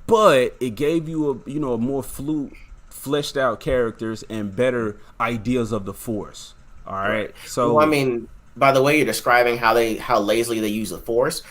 Speaker 1: but it gave you a more fleshed out characters and better ideas of the Force. All right. So
Speaker 3: I mean, by the way you're describing how lazily they use the Force,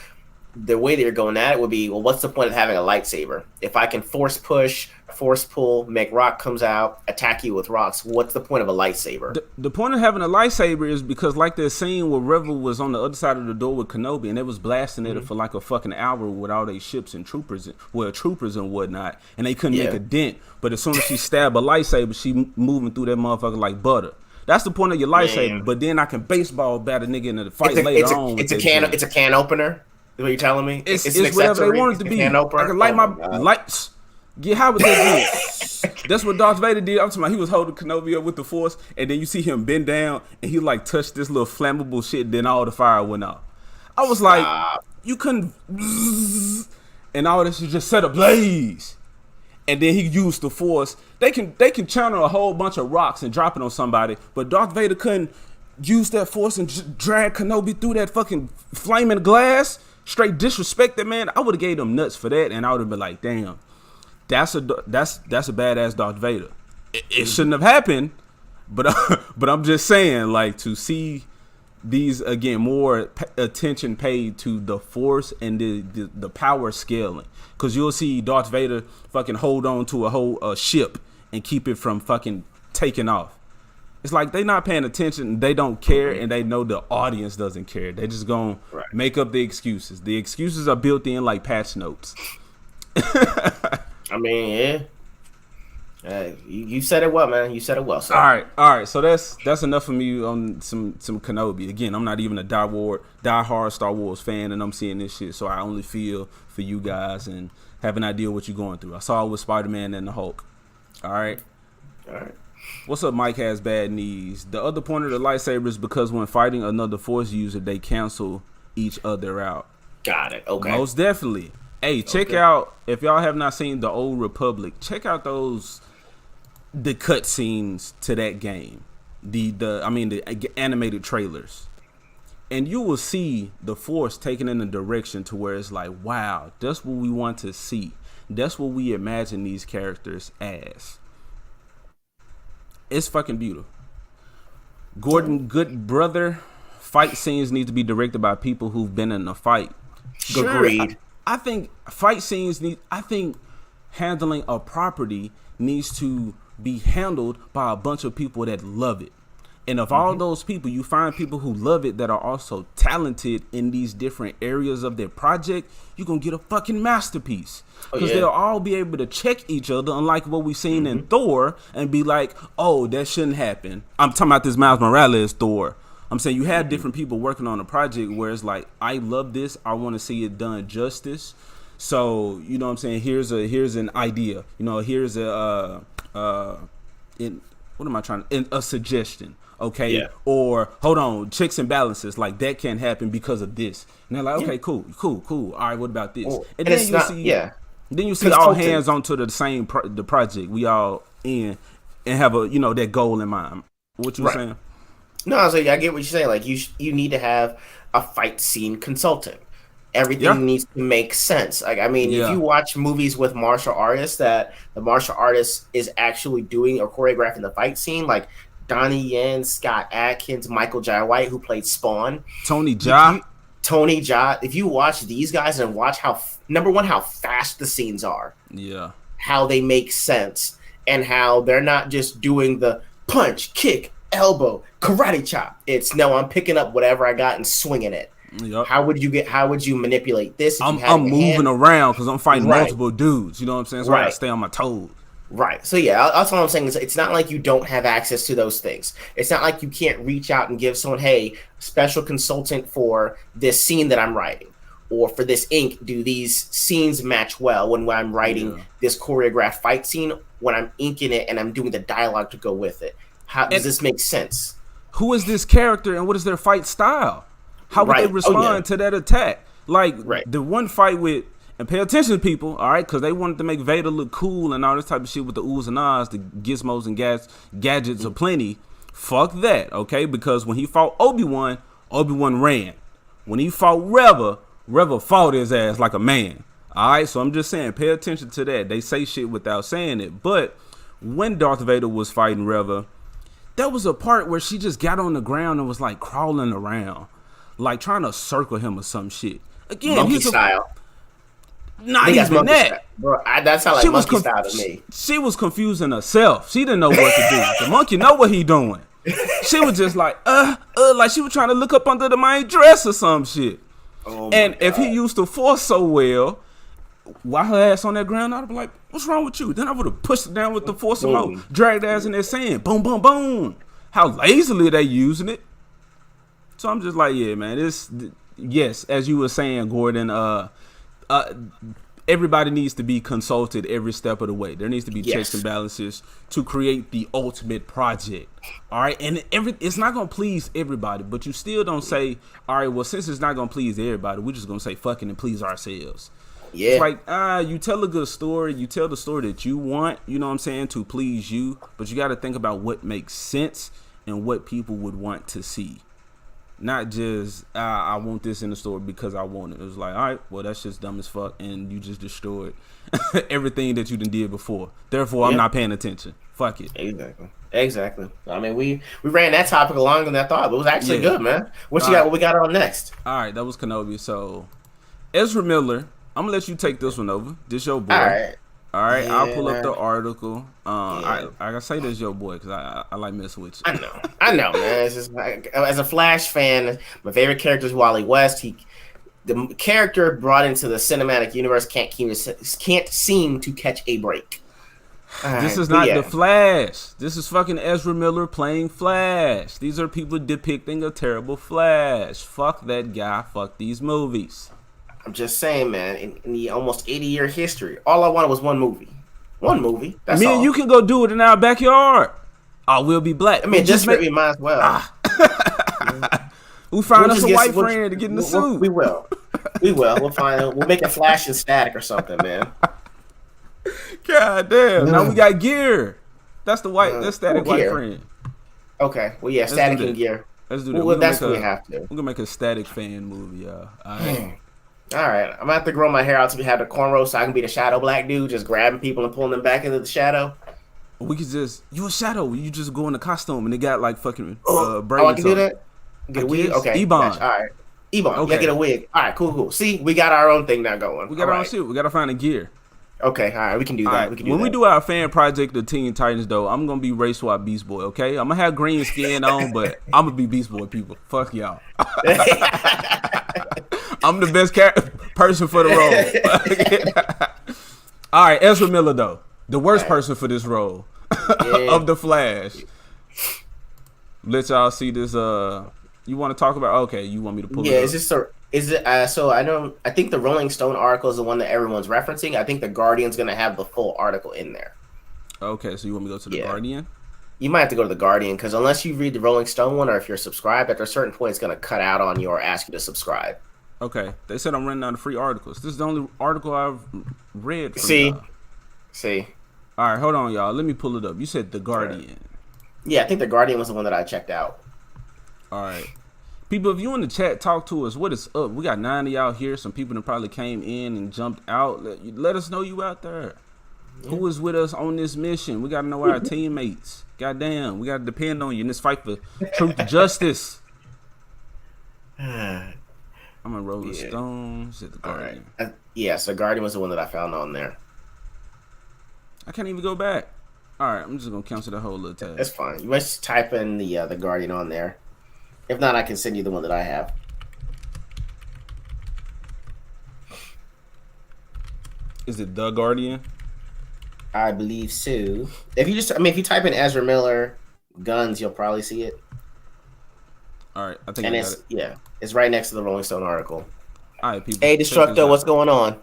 Speaker 3: the way that you're going at it would be, well, what's the point of having a lightsaber? If I can force push, force pull, make rock comes out, attack you with rocks, what's the point of a lightsaber?
Speaker 1: The point of having a lightsaber is because, like that scene where Reva was on the other side of the door with Kenobi, and they was blasting at it for like a fucking hour with all these ships and troopers and whatnot, and they couldn't make a dent. But as soon as she stabbed a lightsaber, she moving through that motherfucker like butter. That's the point of your lightsaber. Man. But then I can baseball bat a nigga in the fight later on.
Speaker 3: It's a can opener. Is what you're telling me?
Speaker 1: It's whatever they want it to be. I can light my lights. Get how would that do? That's what Darth Vader did. I'm talking about he was holding Kenobi up with the Force, and then you see him bend down, and he like touched this little flammable shit. Then all the fire went out. I was like, you couldn't, and all this is just set ablaze. And then he used the Force. They can channel a whole bunch of rocks and drop it on somebody, but Darth Vader couldn't use that Force and drag Kenobi through that fucking flaming glass. Straight disrespect that man. I would have gave them nuts for that, and I would have been like, damn, that's a badass Darth Vader. It shouldn't have happened, but I'm just saying, like, to see these again, more attention paid to the Force and the power scaling, because you'll see Darth Vader fucking hold on to a whole ship and keep it from fucking taking off. It's like they not paying attention, they don't care, and they know the audience doesn't care. They just gonna make up the excuses. The excuses are built in like patch notes.
Speaker 3: I mean, yeah. You said it well, man. You said it well. So.
Speaker 1: All right. So that's enough for me on some Kenobi. Again, I'm not even a die-hard Star Wars fan, and I'm seeing this shit, so I only feel for you guys and have an idea what you're going through. I saw it with Spider-Man and the Hulk. All right. What's up, Mike has bad knees? The other point of the lightsaber is because when fighting another Force user, they cancel each other out.
Speaker 3: Got it. Okay.
Speaker 1: Most definitely. Hey, check out, if y'all have not seen The Old Republic, check out the cutscenes to that game. The animated trailers. And you will see the Force taken in a direction to where it's like, wow, that's what we want to see. That's what we imagine these characters as. It's fucking beautiful. Gordon, good brother. Fight scenes need to be directed by people who've been in a fight.
Speaker 3: Agreed.
Speaker 1: I think fight scenes I think handling a property needs to be handled by a bunch of people that love it. And of all those people, you find people who love it that are also talented in these different areas of their project, you're going to get a fucking masterpiece. Because they'll all be able to check each other, unlike what we've seen in Thor, and be like, oh, that shouldn't happen. I'm talking about this Miles Morales Thor. I'm saying you have different people working on a project where it's like, I love this. I want to see it done justice. So, you know what I'm saying? Here's an idea. You know, here's a suggestion. Okay. Yeah. Or hold on, checks and balances, like that can't happen because of this. And they're like, okay, cool. All right, what about this? And then you see all hands onto the same the project. We all in and have that goal in mind. What you were saying?
Speaker 3: No, I was like, I get what you're saying. Like you need to have a fight scene consultant. Everything needs to make sense. Like, I mean, if you watch movies with martial artists that the martial artist is actually doing or choreographing the fight scene, like Donnie Yen, Scott Adkins, Michael Jai White, who played Spawn,
Speaker 1: Tony Jaa.
Speaker 3: If you watch these guys and watch how fast the scenes are, how they make sense, and how they're not just doing the punch, kick, elbow, karate chop. It's no, I'm picking up whatever I got and swinging it. Yep. How would you manipulate this?
Speaker 1: I'm moving around because I'm fighting multiple dudes. You know what I'm saying? So I gotta stay on my toes.
Speaker 3: Right. So that's what I'm saying. It's not like you don't have access to those things. It's not like you can't reach out and give someone, hey, special consultant for this scene that I'm writing, or for this ink, do these scenes match well when I'm writing this choreographed fight scene, when I'm inking it and I'm doing the dialogue to go with it. How does this make sense?
Speaker 1: Who is this character and what is their fight style? How would they respond to that attack? Like the one fight with, and pay attention to people, all right, because they wanted to make Vader look cool and all this type of shit with the oohs and ahs, the gizmos and gadgets aplenty. Fuck that, okay? Because when he fought Obi-Wan ran. When he fought Reva fought his ass like a man. All right, so I'm just saying, pay attention to that. They say shit without saying it. But when Darth Vader was fighting Reva, there was a part where she just got on the ground and was like crawling around, like trying to circle him or some shit. Again,
Speaker 3: Monkey style.
Speaker 1: Not
Speaker 3: I think
Speaker 1: even that.
Speaker 3: Style. Bro, that sounds like monkey style to me.
Speaker 1: She was confusing herself. She didn't know what to do. The monkey know what he doing. She was just like she was trying to look up under the main dress or some shit.
Speaker 3: Oh
Speaker 1: and if he used to force so well, while her ass on that ground, I'd be like, "What's wrong with you?" Then I would have pushed her down with the force of more, dragged her ass in there saying, "Boom, boom, boom." How lazily they using it. So I'm just like, yeah, man. Yes, as you were saying, Gordon. Everybody needs to be consulted every step of the way. There needs to be checks and balances to create the ultimate project. All right, and it's not gonna please everybody, but you still don't say, all right, well, since it's not gonna please everybody, we're just gonna say fucking and please ourselves. Yeah, it's like you tell a good story, you tell the story that you want, you know what I'm saying, to please you, but you got to think about what makes sense and what people would want to see. Not just I want this in the store because I want it. It was like, all right, well, that's just dumb as fuck, and you just destroyed everything that you done did before. Therefore, I'm not paying attention. Fuck it.
Speaker 3: Exactly. I mean, we ran that topic longer than I thought, but it was actually good, man. What you got? What we got on next?
Speaker 1: All right, that was Kenobi. So, Ezra Miller, I'm gonna let you take this one over. This your boy. All right, yeah, I'll pull up the article. I say this your boy because I like messing with you.
Speaker 3: I know, man. It's just like, as a Flash fan, my favorite character is Wally West. The character brought into the cinematic universe can't seem to catch a break.
Speaker 1: This is not the Flash. This is fucking Ezra Miller playing Flash. These are people depicting a terrible Flash. Fuck that guy. Fuck these movies.
Speaker 3: I'm just saying, man, in the almost 80-year history, all I wanted was one movie. One movie. That's all.
Speaker 1: You can go do it in our backyard. I will be black.
Speaker 3: I mean, we might as well.
Speaker 1: We find us a white friend to get in the suit.
Speaker 3: We will. We'll make a Flash and Static or something, man.
Speaker 1: God damn. Now we got Gear. That's that's Static white friend.
Speaker 3: Okay. Well, yeah, Static and Gear.
Speaker 1: Let's do that.
Speaker 3: Well, that's what we have to.
Speaker 1: We're going to make a Static fan movie, y'all.
Speaker 3: All right, I'm gonna have to grow my hair out to have the cornrow so I can be the shadow black dude, just grabbing people and pulling them back into the shadow.
Speaker 1: We could you a shadow. You just go in the costume and they got like fucking braids.
Speaker 3: I can do that. Get a wig. Okay.
Speaker 1: Ebon.
Speaker 3: Gotcha. All right. Ebon. Okay. Yeah, get a wig. All right. Cool. See, we got our own thing now going.
Speaker 1: We got our own shit. We got to find a Gear.
Speaker 3: Okay. All right. We can do that.
Speaker 1: Right. When we do our fan project, the Teen Titans, though, I'm gonna be race swap Beast Boy. Okay. I'm gonna have green skin on, but I'm gonna be Beast Boy. People. Fuck y'all. I'm the best person for the role. All right, Ezra Miller though, the worst person for this role of the Flash. Let y'all see this. You want to talk about? Okay, you want me to pull it up?
Speaker 3: So I think the Rolling Stone article is the one that everyone's referencing. I think the Guardian's gonna have the full article in there.
Speaker 1: Okay, so you want me to go to the Guardian?
Speaker 3: You might have to go to the Guardian because unless you read the Rolling Stone one or if you're subscribed, after a certain point, it's gonna cut out on you or ask you to subscribe.
Speaker 1: Okay, they said I'm running out of free articles. This is the only article I've read.
Speaker 3: See.
Speaker 1: All right, hold on, y'all. Let me pull it up. You said the Guardian.
Speaker 3: Yeah, I think the Guardian was the one that I checked out.
Speaker 1: All right, people, if you in the chat, talk to us. What is up? We got 90 out here. Some people that probably came in and jumped out. Let us know you out there. Yeah. Who is with us on this mission? We got to know our teammates. Goddamn, we got to depend on you in this fight for truth and justice. I'm in Rolling Stones at the Guardian.
Speaker 3: Right. So Guardian was the one that I found on there.
Speaker 1: I can't even go back. All right, I'm just gonna cancel the whole little tab.
Speaker 3: That's fine. You must type in the Guardian on there. If not, I can send you the one that I have.
Speaker 1: Is it the Guardian?
Speaker 3: I believe so. If you type in Ezra Miller guns, you'll probably see it.
Speaker 1: All right, I think I got it.
Speaker 3: It's right next to the Rolling Stone article.
Speaker 1: All right, people.
Speaker 3: Hey, Destructo, what's going on?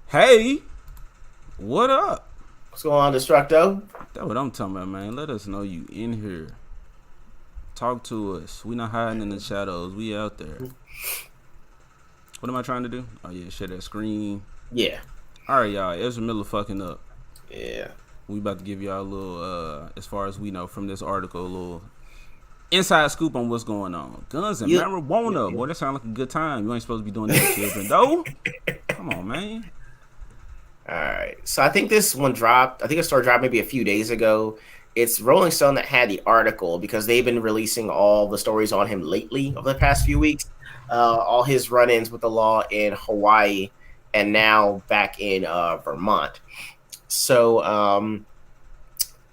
Speaker 1: Hey, what up?
Speaker 3: What's going on, Destructo?
Speaker 1: That's what I'm talking about, man. Let us know you in here. Talk to us. We not hiding in the shadows. We out there. What am I trying to do? Oh, yeah, share that screen.
Speaker 3: Yeah.
Speaker 1: All right, y'all. Ezra Miller fucking up.
Speaker 3: Yeah.
Speaker 1: We about to give y'all a little, as far as we know from this article, a little inside scoop on what's going on. Guns and marijuana. Boy, that sound like a good time. You ain't supposed to be doing that to children, though. Come on, man.
Speaker 3: All right. So I think this one dropped. I think it started dropping maybe a few days ago. It's Rolling Stone that had the article because they've been releasing all the stories on him lately over the past few weeks. all his run-ins with the law in Hawaii and now back in Vermont. So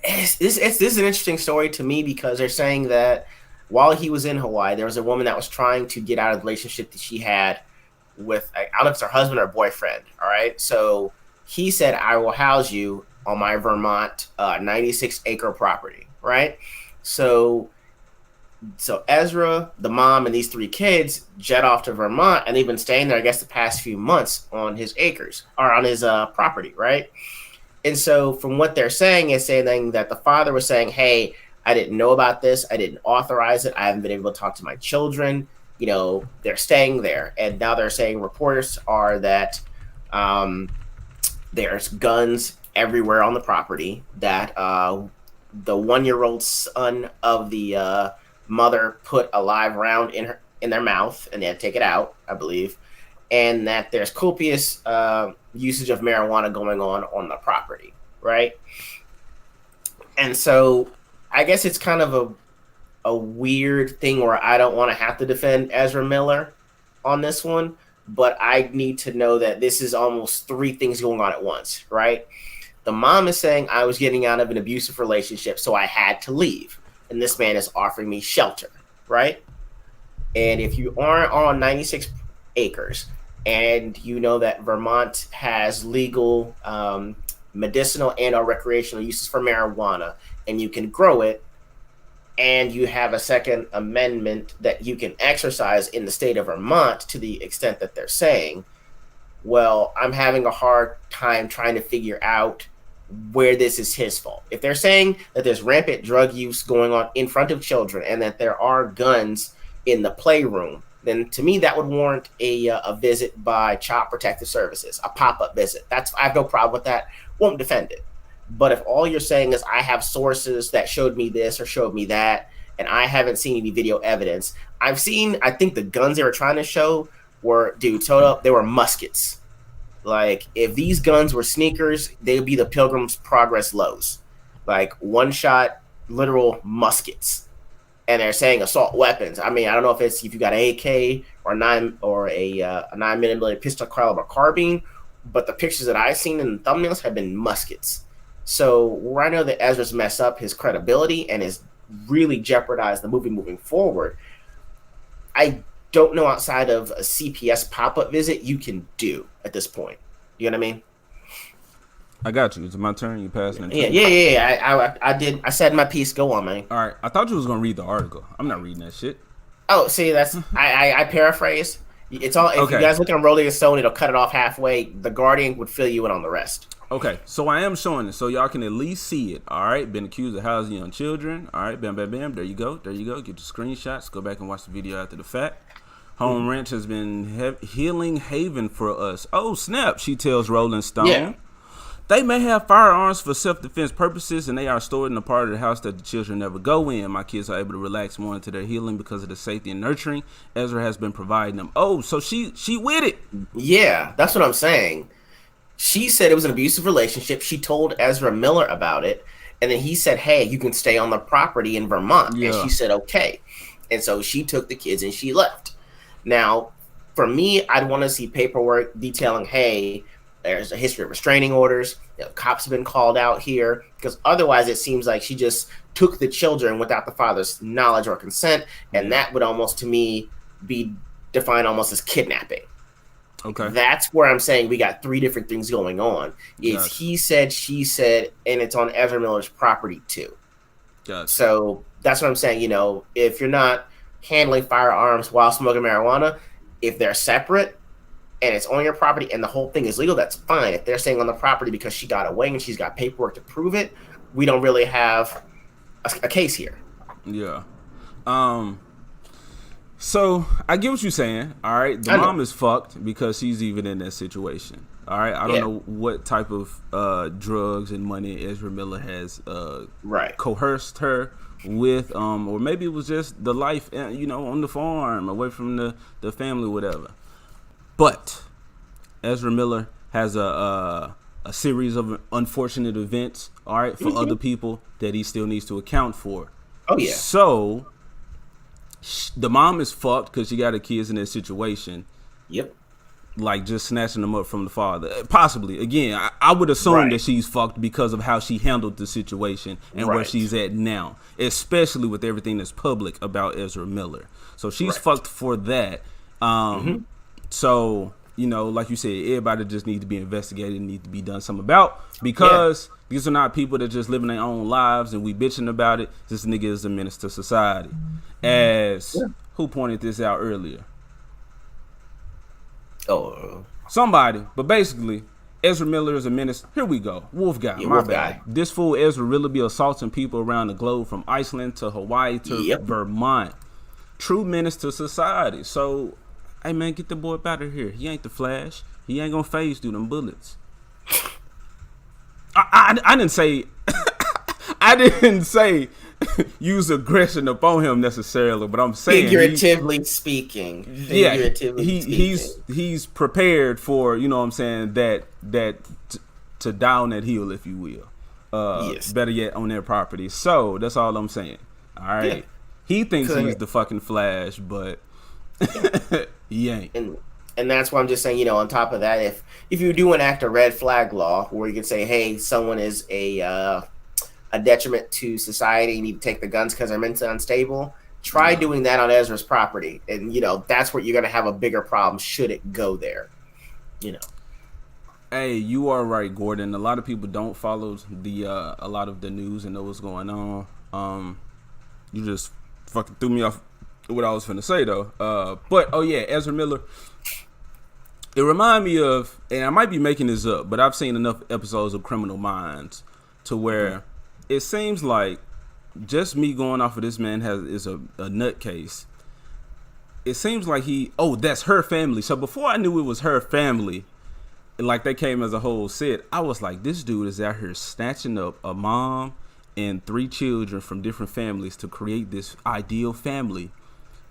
Speaker 3: this is an interesting story to me because they're saying that while he was in Hawaii, there was a woman that was trying to get out of the relationship that she had with, I don't know if it's her husband or boyfriend. All right. So he said, I will house you on my Vermont 96-acre property. Right. So Ezra, the mom, and these 3 kids jet off to Vermont, and they've been staying there, I guess, the past few months on his acres or on his property. Right. And so from what they're saying is saying that the father was saying, hey, I didn't know about this. I didn't authorize it. I haven't been able to talk to my children. You know, they're staying there. And now they're saying reports are that there's guns everywhere on the property, that the 1-year-old son of the mother put a live round in their mouth and they had to take it out, I believe. And that there's copious usage of marijuana going on the property, right? And so I guess it's kind of a weird thing where I don't want to have to defend Ezra Miller on this one, but I need to know that this is almost 3 things going on at once, right? The mom is saying I was getting out of an abusive relationship, so I had to leave. And this man is offering me shelter, right? And if you aren't on 96 acres, and you know that Vermont has legal medicinal and or recreational uses for marijuana, and you can grow it, and you have a Second Amendment that you can exercise in the state of Vermont to the extent that they're saying, well, I'm having a hard time trying to figure out where this is his fault. If they're saying that there's rampant drug use going on in front of children and that there are guns in the playroom, then to me that would warrant a visit by Child Protective Services, a pop-up visit. I have no problem with that. Won't defend it. But if all you're saying is I have sources that showed me this or showed me that, and I haven't seen any video evidence. I think the guns they were trying to show were, they were muskets. Like, if these guns were sneakers, they would be the Pilgrim's Progress lows. Like, one-shot, literal muskets. And they're saying assault weapons. I mean, I don't know if you got an AK or a 9mm pistol caliber carbine, but the pictures that I've seen in the thumbnails have been muskets. So where I know that Ezra's messed up his credibility and has really jeopardized the movie moving forward, I don't know outside of a CPS pop-up visit you can do at this point. You know what I mean?
Speaker 1: I got you. It's my turn. You passing it?
Speaker 3: Yeah. I did. I said my piece. Go on, man.
Speaker 1: All right. I thought you was gonna read the article. I'm not reading that shit.
Speaker 3: Oh, see, that's I paraphrase. It's all. If okay. You guys look on Rolling Stone, it'll cut it off halfway. The Guardian would fill you in on the rest.
Speaker 1: Okay, so I am showing it so y'all can at least see it. All right, been accused of housing young children. All right, bam, bam, bam. There you go. There you go. Get the screenshots. Go back and watch the video after the fact. Home Ranch has been healing haven for us. Oh, snap, she tells Rolling Stone. Yeah. They may have firearms for self-defense purposes, and they are stored in a part of the house that the children never go in. My kids are able to relax more into their healing because of the safety and nurturing Ezra has been providing them. Oh, so she with it.
Speaker 3: Yeah, that's what I'm saying. She said it was an abusive relationship. She told Ezra Miller about it, and then he said, hey, you can stay on the property in Vermont. Yeah. And she said, okay. And so she took the kids and she left. Now, for me, I'd want to see paperwork detailing, hey, there's a history of restraining orders. Cops have been called out here, because otherwise it seems like she just took the children without the father's knowledge or consent, and that would almost, to me, be defined almost as kidnapping.
Speaker 1: Okay,
Speaker 3: that's where I'm saying we got 3 different things going on. It's he said, she said, and it's on Ezra Miller's property too.
Speaker 1: Gotcha.
Speaker 3: So that's what I'm saying. You know, if you're not handling firearms while smoking marijuana, if they're separate and it's on your property and the whole thing is legal, that's fine. If they're staying on the property because she got away and she's got paperwork to prove it, we don't really have a case here.
Speaker 1: Yeah. So I get what you're saying. All right. The mom is fucked because she's even in that situation. All right. I don't know what type of drugs and money Ezra Miller has coerced her with, or maybe it was just the life, on the farm, away from the family, whatever. But Ezra Miller has a series of unfortunate events, all right, for other people that he still needs to account for.
Speaker 3: Oh, yeah.
Speaker 1: So the mom is fucked because she got her kids in that situation.
Speaker 3: Yep.
Speaker 1: Like just snatching them up from the father. Possibly. Again, I would assume that she's fucked because of how she handled the situation and where she's at now, especially with everything that's public about Ezra Miller. So she's fucked for that. So, you know, like you said, everybody just needs to be investigated and needs to be done something about, because these are not people that just living their own lives and we bitching about it. This nigga is a menace to society. As who pointed this out earlier? Somebody. But basically, Ezra Miller is a menace. Here we go. Wolf guy. My bad. This fool Ezra really be assaulting people around the globe, from Iceland to Hawaii to Vermont. True menace to society. So, hey man, get the boy up out of here. He ain't the Flash. He ain't gonna phase through them bullets. I didn't say I didn't say use aggression upon him necessarily, but I'm saying
Speaker 3: figuratively speaking.
Speaker 1: He's prepared for, you know what I'm saying, that to die on that hill, if you will. Better yet, on their property. So that's all I'm saying. All right. He thinks he's the fucking Flash, but he ain't.
Speaker 3: And that's why I'm just saying, you know, on top of that, if you do enact a red flag law where you can say, hey, someone is a detriment to society, you need to take the guns because they're mentally unstable, try doing that on Ezra's property. And, you know, that's where you're going to have a bigger problem should it go there, you know.
Speaker 1: Hey, you are right, Gordon. A lot of people don't follow a lot of the news and know what's going on. You just fucking threw me off what I was finna say, though. But, Ezra Miller, it reminded me of, and I might be making this up, but I've seen enough episodes of Criminal Minds to where it seems like just me going off of this man is a nutcase. It seems like that's her family. So before I knew it was her family, like they came as a whole set, I was like, this dude is out here snatching up a mom and 3 children from different families to create this ideal family,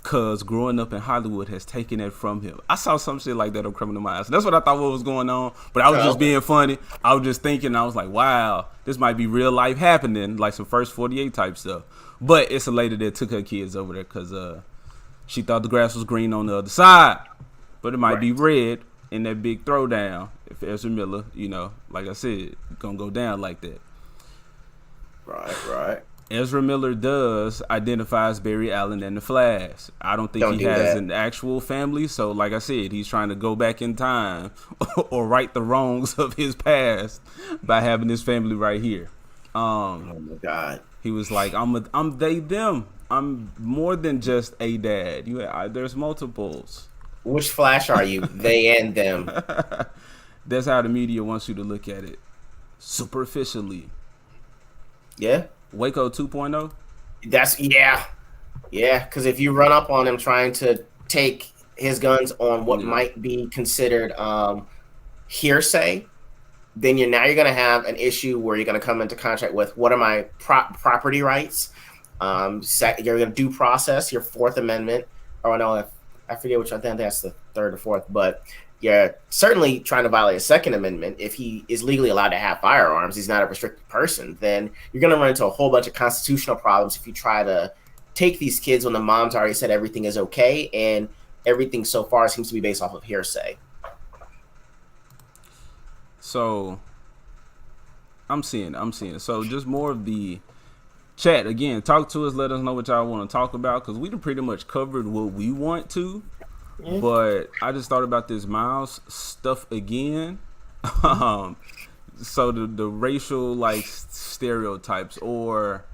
Speaker 1: because growing up in Hollywood has taken that from him. I saw some shit like that on Criminal Minds. That's what I thought was going on. But I was just being funny. I was just thinking, I was like, wow, this might be real life happening, like some First 48 type stuff. But it's a lady that took her kids over there because she thought the grass was green on the other side. But it might be red in that big throwdown if Ezra Miller, you know, like I said, gonna go down like that.
Speaker 3: Right.
Speaker 1: Ezra Miller does identify as Barry Allen and the Flash. I don't think he has an actual family. So, like I said, he's trying to go back in time or right the wrongs of his past by having this family right here.
Speaker 3: Oh my God.
Speaker 1: He was like, I'm they them. I'm more than just a dad. There's multiples.
Speaker 3: Which Flash are you? They and them.
Speaker 1: That's how the media wants you to look at it. Superficially.
Speaker 3: Yeah.
Speaker 1: Waco 2.0?
Speaker 3: That's because if you run up on him trying to take his guns on what might be considered hearsay, then you're going to have an issue where you're going to come into contact with, what are my property rights? You're going to due process your Fourth Amendment. Oh no, I forget which. I think that's the third or fourth, but you're certainly trying to violate a Second Amendment. If he is legally allowed to have firearms, he's not a restricted person, then you're going to run into a whole bunch of constitutional problems if you try to take these kids when the mom's already said everything is okay, and everything so far seems to be based off of hearsay.
Speaker 1: So I'm seeing. So just more of the chat. Again, talk to us. Let us know what y'all want to talk about, because we done pretty much covered what we want to. But I just thought about this Miles stuff again. So the racial like stereotypes, or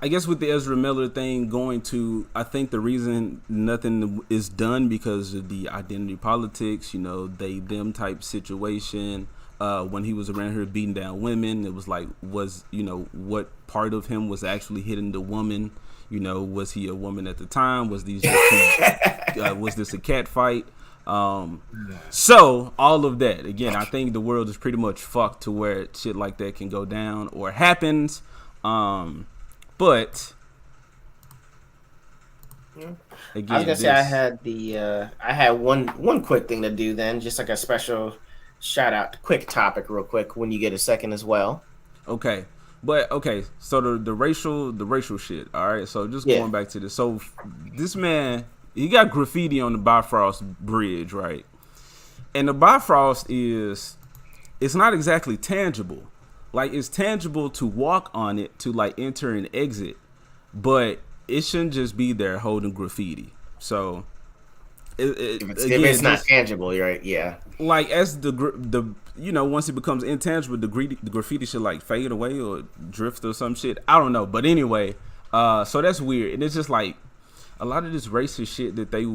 Speaker 1: I guess with the Ezra Miller thing going to, I think the reason nothing is done because of the identity politics, you know, they them type situation. When he was around here beating down women, it was like, what part of him was actually hitting the woman? You know, was he a woman at the time? Was these was this a cat fight? So all of that, again, I think the world is pretty much fucked to where shit like that can go down or happens. But again,
Speaker 3: I was gonna say I had one quick thing to do then, just like a special shout out, quick topic real quick when you get a second as well.
Speaker 1: Okay. But okay, so the racial shit. All right, so just going back to this. So this man, he got graffiti on the Bifrost Bridge, right? And the Bifrost it's not exactly tangible. Like, it's tangible to walk on it, to like enter and exit, but it shouldn't just be there holding graffiti. So
Speaker 3: if it's not tangible, you're right. Yeah.
Speaker 1: Like, as the once it becomes intangible, the graffiti should like fade away or drift or some shit. I don't know, but anyway, so that's weird, and it's just like a lot of this racist shit that they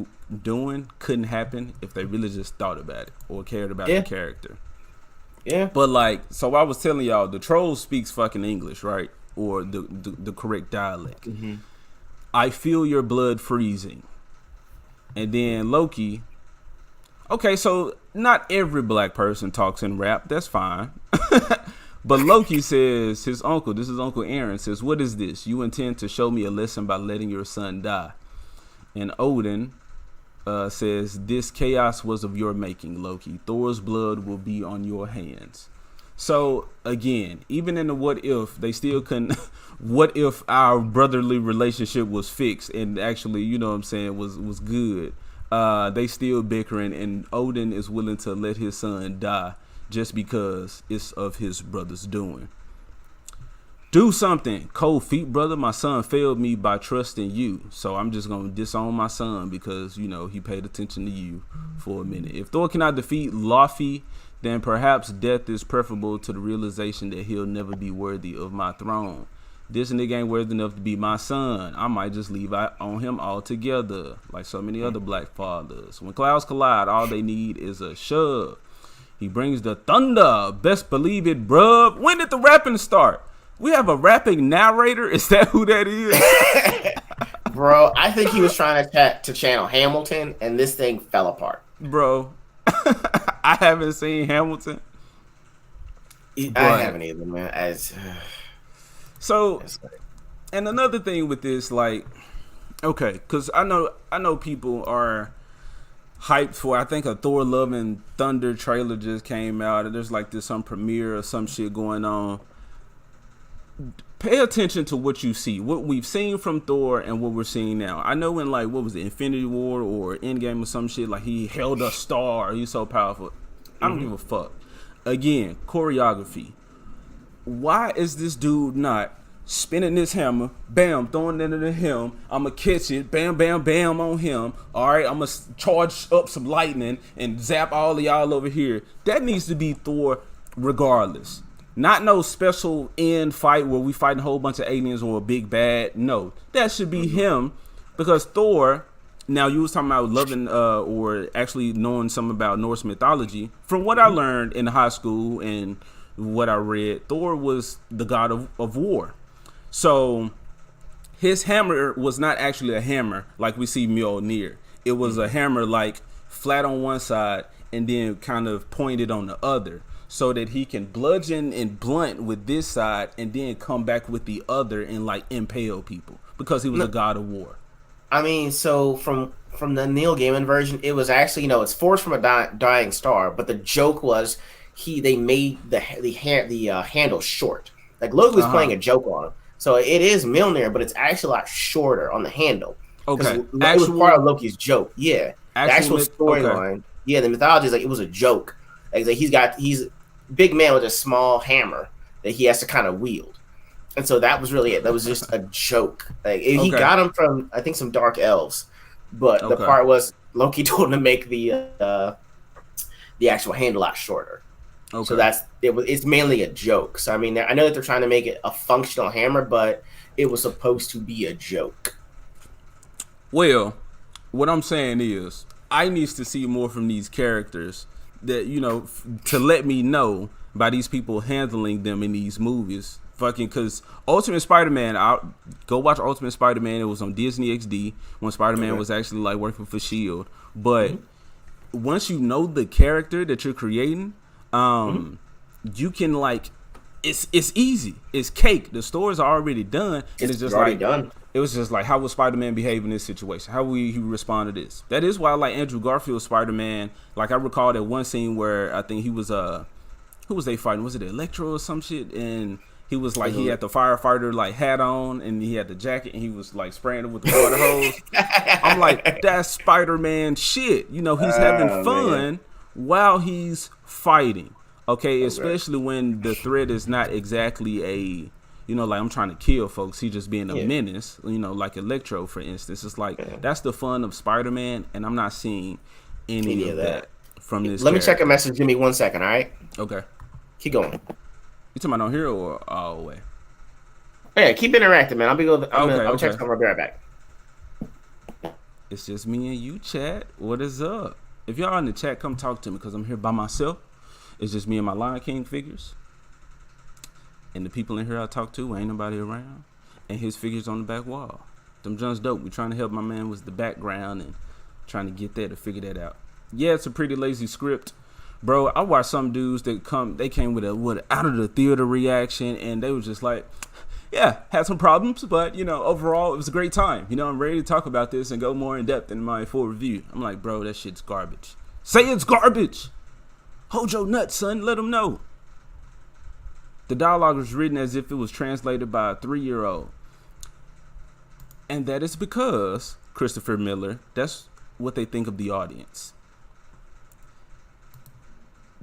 Speaker 1: doing couldn't happen if they really just thought about it or cared about the character.
Speaker 3: Yeah.
Speaker 1: But like, so I was telling y'all, the troll speaks fucking English, right? Or the correct dialect. Mm-hmm. I feel your blood freezing. And then Loki. Okay, so not every black person talks in rap. That's fine. But Loki says, his uncle, this is Uncle Aaron, says, "What is this? You intend to show me a lesson by letting your son die." And Odin says, "This chaos was of your making, Loki. Thor's blood will be on your hands." So again, even in the what if, they still couldn't. What if our brotherly relationship was fixed and actually, you know what I'm saying, was good? They still bickering, and Odin is willing to let his son die just because it's of his brother's doing. Do something. Cold feet, brother. My son failed me by trusting you. So I'm just going to disown my son because, he paid attention to you for a minute. If Thor cannot defeat Laufey, then perhaps death is preferable to the realization that he'll never be worthy of my throne. This nigga ain't worthy enough to be my son. I might just leave out on him altogether, like so many other black fathers. When clouds collide, all they need is a shove. He brings the thunder. Best believe it, bruh. When did the rapping start? We have a rapping narrator. Is that who that is?
Speaker 3: Bro, I think he was trying to channel Hamilton, and this thing fell apart.
Speaker 1: Bro, I haven't seen Hamilton.
Speaker 3: I haven't either, man.
Speaker 1: So, and another thing with this, like, okay, because I know people are hyped for, I think a Thor Love and Thunder trailer just came out, and there's like some premiere or some shit going on. Pay attention to what you see, what we've seen from Thor and what we're seeing now. I know in like, what was it, Infinity War or Endgame or some shit, like he held a star, he's so powerful. I don't give a fuck. Again, choreography. Why is this dude not spinning this hammer, bam, throwing it into him, I'ma catch it, bam, bam, bam on him, alright, I'ma charge up some lightning and zap all of y'all over here. That needs to be Thor regardless. Not no special end fight where we fighting a whole bunch of aliens or a big bad. No, that should be him, because Thor, now you was talking about loving or actually knowing something about Norse mythology. From what I learned in high school and what I read, Thor was the god of war. So his hammer was not actually a hammer like we see Mjolnir. It was a hammer like flat on one side and then kind of pointed on the other, so that he can bludgeon and blunt with this side and then come back with the other and like impale people, because he was a god of war.
Speaker 3: I mean, so from the Neil Gaiman version, it was actually, it's forged from a dying star, but the joke was they made the handle short. Like Loki was playing a joke on him. So it is Mjolnir, but it's actually a lot shorter on the handle.
Speaker 1: Okay.
Speaker 3: It was part of Loki's joke. Yeah. The actual storyline. Okay. Yeah, the mythology is like it was a joke. Like he's a big man with a small hammer that he has to kind of wield. And so that was really it. That was just a joke. Like he got him from, I think, some dark elves. But the part was Loki told him to make the actual handle a lot shorter. Okay. So it's mainly a joke. So I mean, I know that they're trying to make it a functional hammer, but it was supposed to be a joke.
Speaker 1: Well, what I'm saying is, I need to see more from these characters that, to let me know by these people handling them in these movies. Fucking, because Ultimate Spider-Man, I'll go watch Ultimate Spider-Man. It was on Disney XD when Spider-Man was actually like working for S.H.I.E.L.D. But once you know the character that you're creating, you can like, it's easy. It's cake. The stories are already done. And it's just already like done. It was just like, how would Spider-Man behave in this situation? How will he respond to this? That is why I like Andrew Garfield's Spider-Man. Like I recall that one scene where I think he was who was they fighting? Was it Electro or some shit? And He was like, he had the firefighter like hat on, and he had the jacket, and he was like spraying it with the water hose. I'm like, that's Spider-Man shit. You know, he's having fun while he's fighting. Okay, especially when the threat is not exactly a, you know, like I'm trying to kill folks. He's just being a menace. You know, like Electro, for instance. It's like that's the fun of Spider-Man, and I'm not seeing any of that from this.
Speaker 3: Let me check a message. Give me 1 second. All right.
Speaker 1: Okay.
Speaker 3: Keep going.
Speaker 1: You talking about on here or all the way?
Speaker 3: Yeah, keep interacting, man. I'll check something. I'll be right back.
Speaker 1: It's just me and you, chat. What is up? If y'all in the chat, come talk to me because I'm here by myself. It's just me and my Lion King figures. And the people in here I talk to, ain't nobody around. And his figures on the back wall. Them Jones dope. We trying to help my man with the background and trying to get there to figure that out. Yeah, it's a pretty lazy script. Bro, I watched some dudes that they came with a out of the theater reaction, and they was just like, yeah, had some problems, but, you know, overall, it was a great time. You know, I'm ready to talk about this and go more in depth in my full review. I'm like, bro, that shit's garbage. Say it's garbage. Hold your nuts, son. Let them know. The dialogue was written as if it was translated by a 3-year-old. And that is because, Christopher Miller, that's what they think of the audience.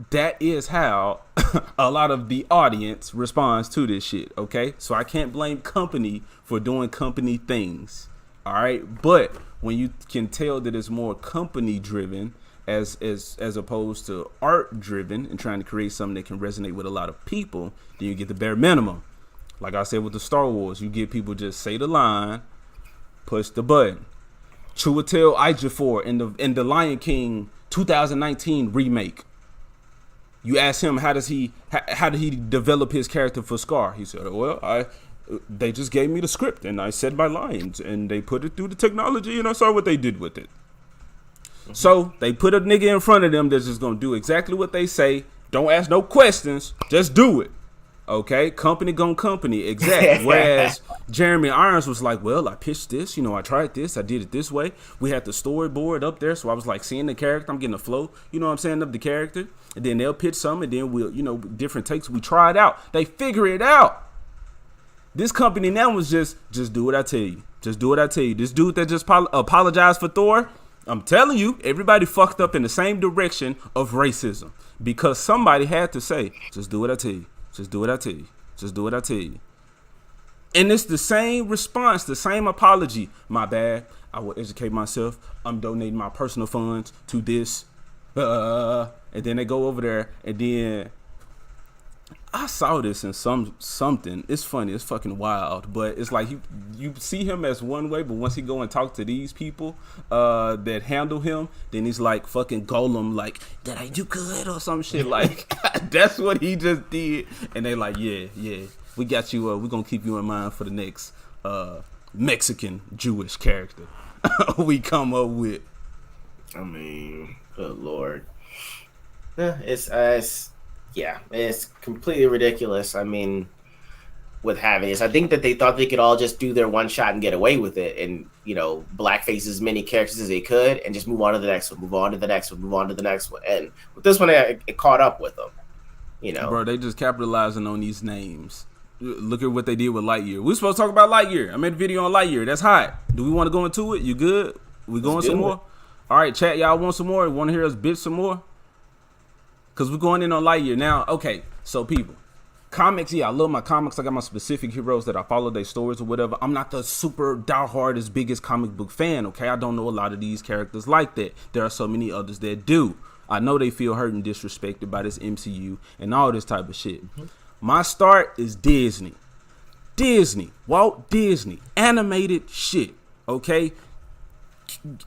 Speaker 1: That is how a lot of the audience responds to this shit, okay? So I can't blame company for doing company things, all right? But when you can tell that it's more company driven as opposed to art driven and trying to create something that can resonate with a lot of people, then you get the bare minimum. Like I said with the Star Wars, you get people just say the line, push the button. Chiwetel Ejiofor in the Lion King 2019 remake. You ask him how did he develop his character for Scar? He said, well, they just gave me the script and I said my lines and they put it through the technology and I saw what they did with it. So they put a nigga in front of them that's just gonna do exactly what they say. Don't ask no questions. Just do it. Okay, company gon' company, exactly. Whereas Jeremy Irons was like, well, I pitched this, you know, I tried this, I did it this way. We had the storyboard up there, so I was like seeing the character, I'm getting the flow, you know what I'm saying, of the character. And then they'll pitch some, and then we'll, you know, different takes. We try it out. They figure it out. This company now was just do what I tell you. Just do what I tell you. This dude that just apologized for Thor, I'm telling you, everybody fucked up in the same direction of racism because somebody had to say, just do what I tell you. Just do what I tell you. Just do what I tell you. And it's the same response, the same apology. My bad. I will educate myself. I'm donating my personal funds to this. And then they go over there, and then I saw this in something. It's funny. It's fucking wild. But it's like you see him as one way, but once he go and talk to these people that handle him, then he's like fucking Golem, like, did I do good or some shit? Like, that's what he just did. And they like, yeah, we got you. We're going to keep you in mind for the next Mexican Jewish character we come up with.
Speaker 3: I mean, good Lord. Yeah, it's completely ridiculous. I mean, with having this, I think that they thought they could all just do their one shot and get away with it, and you know, blackface as many characters as they could, and just move on to the next one, move on to the next one, move on to the next one. And with this one, it caught up with them. You know,
Speaker 1: bro, they just capitalizing on these names. Look at what they did with Lightyear. We're supposed to talk about Lightyear. I made a video on Lightyear. That's hot. Do we want to go into it? You good? We going some more? All right, chat. Y'all want some more? Want to hear us bitch some more? Because we're going in on Lightyear. Now, okay, so people, comics, yeah, I love my comics. I got my specific heroes that I follow their stories or whatever. I'm not the super diehard, biggest comic book fan, okay? I don't know a lot of these characters like that. There are so many others that do. I know they feel hurt and disrespected by this MCU and all this type of shit. Mm-hmm. My start is Disney. Walt Disney, animated shit, okay?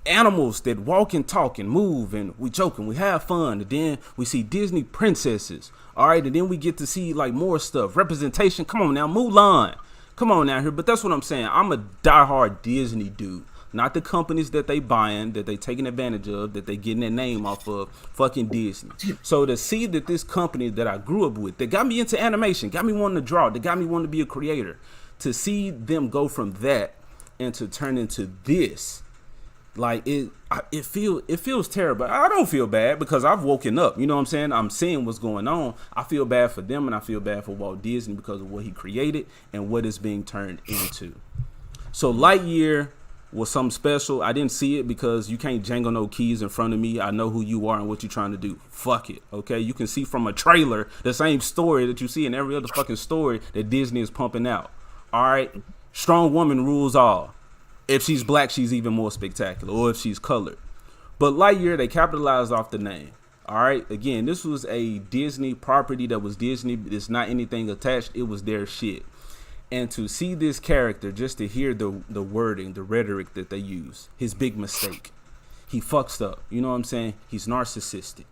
Speaker 1: Animals that walk and talk and move and we joke and we have fun, and then we see Disney princesses, all right, and then we get to see like more stuff, representation. Come on now, Mulan, come on now here. But that's what I'm saying. I'm a diehard Disney dude, not the companies that they buying, that they taking advantage of, that they getting their name off of fucking Disney. So to see that this company that I grew up with, that got me into animation, got me wanting to draw, that got me wanting to be a creator, to see them go from that and to turn into this. Like it feels terrible. I don't feel bad because I've woken up. You know what I'm saying? I'm seeing what's going on. I feel bad for them and I feel bad for Walt Disney because of what he created and what it's being turned into. So Lightyear was something special. I didn't see it because you can't jangle no keys in front of me. I know who you are and what you're trying to do. Fuck it. Okay. You can see from a trailer the same story that you see in every other fucking story that Disney is pumping out. All right. Strong woman rules all. If she's black, she's even more spectacular, or if she's colored. But Lightyear, they capitalized off the name. All right. Again, this was a Disney property that was Disney. It's not anything attached. It was their shit. And to see this character, just to hear the wording, the rhetoric that they use, his big mistake. He fucks up. You know what I'm saying? He's narcissistic.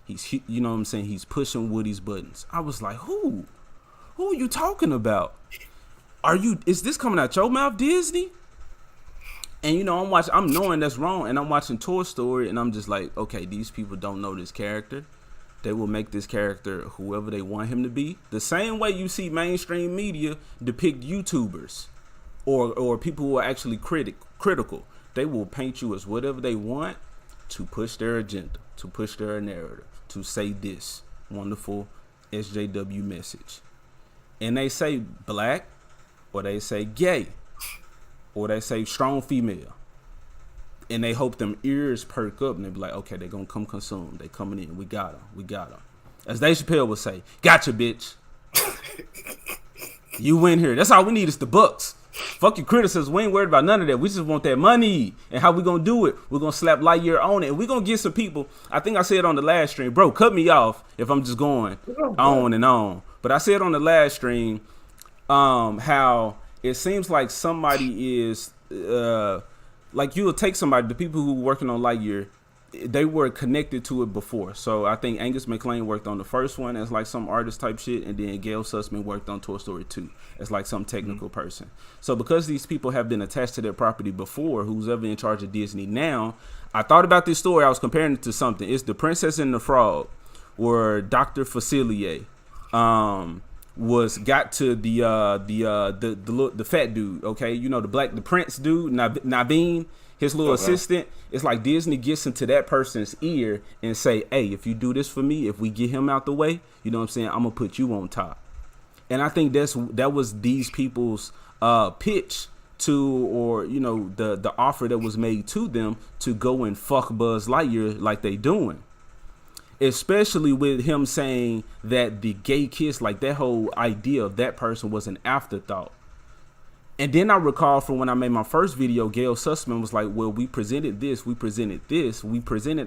Speaker 1: You know what I'm saying? He's pushing Woody's buttons. I was like, who? Who are you talking about? Is this coming out your mouth, Disney? And you know, I'm knowing that's wrong, and I'm watching Toy Story, and I'm just like, okay, these people don't know this character. They will make this character whoever they want him to be. The same way you see mainstream media depict YouTubers or people who are actually critical. They will paint you as whatever they want to push their agenda, to push their narrative, to say this wonderful SJW message. And they say black, or they say gay, or they say strong female. And they hope them ears perk up and they be like, okay, they're going to come consume. They coming in. We got them. As Dave Chappelle would say, gotcha, bitch. You win here. That's all we need is the bucks. Fuck your criticism. We ain't worried about none of that. We just want that money. And how we going to do it? We're going to slap Lightyear on it. And we're going to get some people. I think I said on the last stream, bro, cut me off if I'm just going on and on. But I said on the last stream how it seems like somebody is... like you'll take somebody, the people who were working on Lightyear, they were connected to it before. So I think Angus MacLane worked on the first one as like some artist type shit, and then Gail Sussman worked on Toy Story 2 as like some technical person. So because these people have been attached to their property before, who's ever in charge of Disney now, I thought about this story. I was comparing it to something. It's The Princess and the Frog, where Dr. Facilier got to the fat dude, okay, you know, the prince dude, Naveen, his little assistant. It's like Disney gets into that person's ear and say, hey, if you do this for me, if we get him out the way, you know what I'm saying, I'm gonna put you on top. And I think that was these people's pitch to, or you know, the offer that was made to them to go and fuck Buzz Lightyear like they doing. Especially with him saying that the gay kiss, like that whole idea of that person was an afterthought. And then I recall from when I made my first video, Gail Sussman was like, well, we presented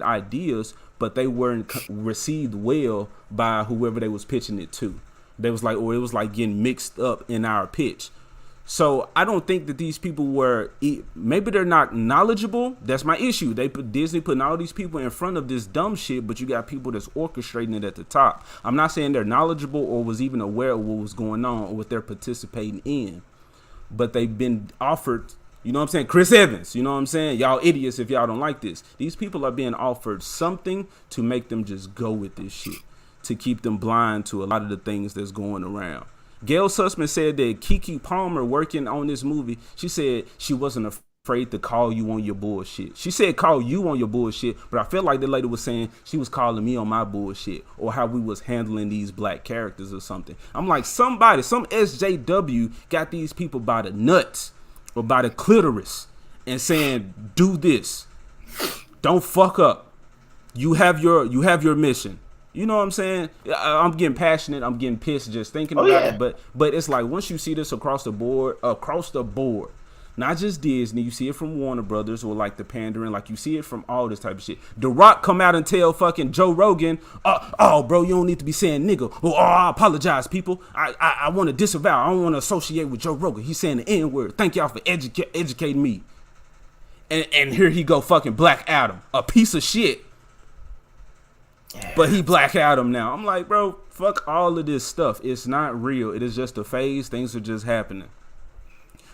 Speaker 1: ideas, but they weren't received well by whoever they was pitching it to. They was like, or it was like getting mixed up in our pitch. So I don't think that these people were, maybe they're not knowledgeable. That's my issue. Disney putting all these people in front of this dumb shit, but you got people that's orchestrating it at the top. I'm not saying they're knowledgeable or was even aware of what was going on or what they're participating in, but they've been offered, you know what I'm saying? Chris Evans, you know what I'm saying? Y'all idiots if y'all don't like this. These people are being offered something to make them just go with this shit, to keep them blind to a lot of the things that's going around. Gail Sussman said that Keke Palmer working on this movie, she said she wasn't afraid to call you on your bullshit. She said call you on your bullshit, but I feel like the lady was saying she was calling me on my bullshit or how we was handling these black characters or something. I'm like, some SJW got these people by the nuts or by the clitoris and saying, do this. Don't fuck up. You have your mission. You know what I'm saying? I'm getting passionate. I'm getting pissed just thinking about it. But it's like once you see this across the board, not just Disney, you see it from Warner Brothers or like the pandering, like you see it from all this type of shit. The Rock come out and tell fucking Joe Rogan, oh, bro, you don't need to be saying nigga. Oh, I apologize, people. I want to disavow. I don't want to associate with Joe Rogan. He's saying the N-word. Thank y'all for educating me. And here he go, fucking Black Adam, a piece of shit. But he Black Adam now. I'm like, bro, fuck all of this stuff. It's not real. It is just a phase. Things are just happening.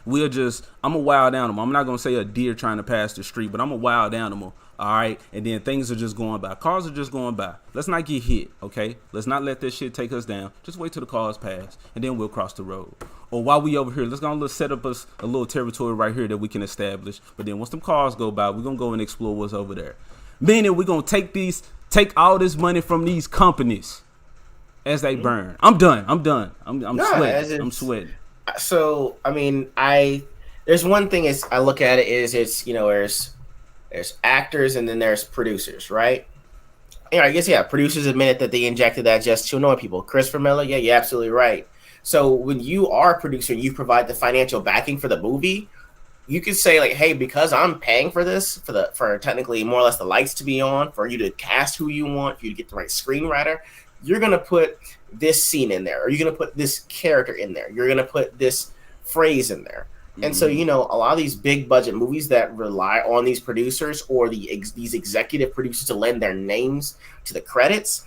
Speaker 1: I'm a wild animal. I'm not going to say a deer trying to pass the street, but I'm a wild animal All right, and then things are just going by. Cars are just going by. Let's not get hit, okay? Let's not let this shit take us down. Just wait till the cars pass, and then we'll cross the road. Or while we over here, let's go set up us a little territory right here that we can establish. But then once them cars go by, we're gonna go and explore what's over there. Meaning we're gonna take all this money from these companies as they burn. I'm done. I'm sweating. I'm sweating.
Speaker 3: So I mean, there's one thing is I look at it is there's actors and then there's producers, right? I guess producers admitted that they injected that just to annoy people. Christopher Miller, yeah, you're absolutely right. So when you are a producer and you provide the financial backing for the movie, you could say like, hey, because I'm paying for this, for technically more or less the lights to be on, for you to cast who you want, for you to get the right screenwriter, you're gonna put this scene in there, or you're gonna put this character in there, you're gonna put this phrase in there. And so, a lot of these big budget movies that rely on these producers or these executive producers to lend their names to the credits,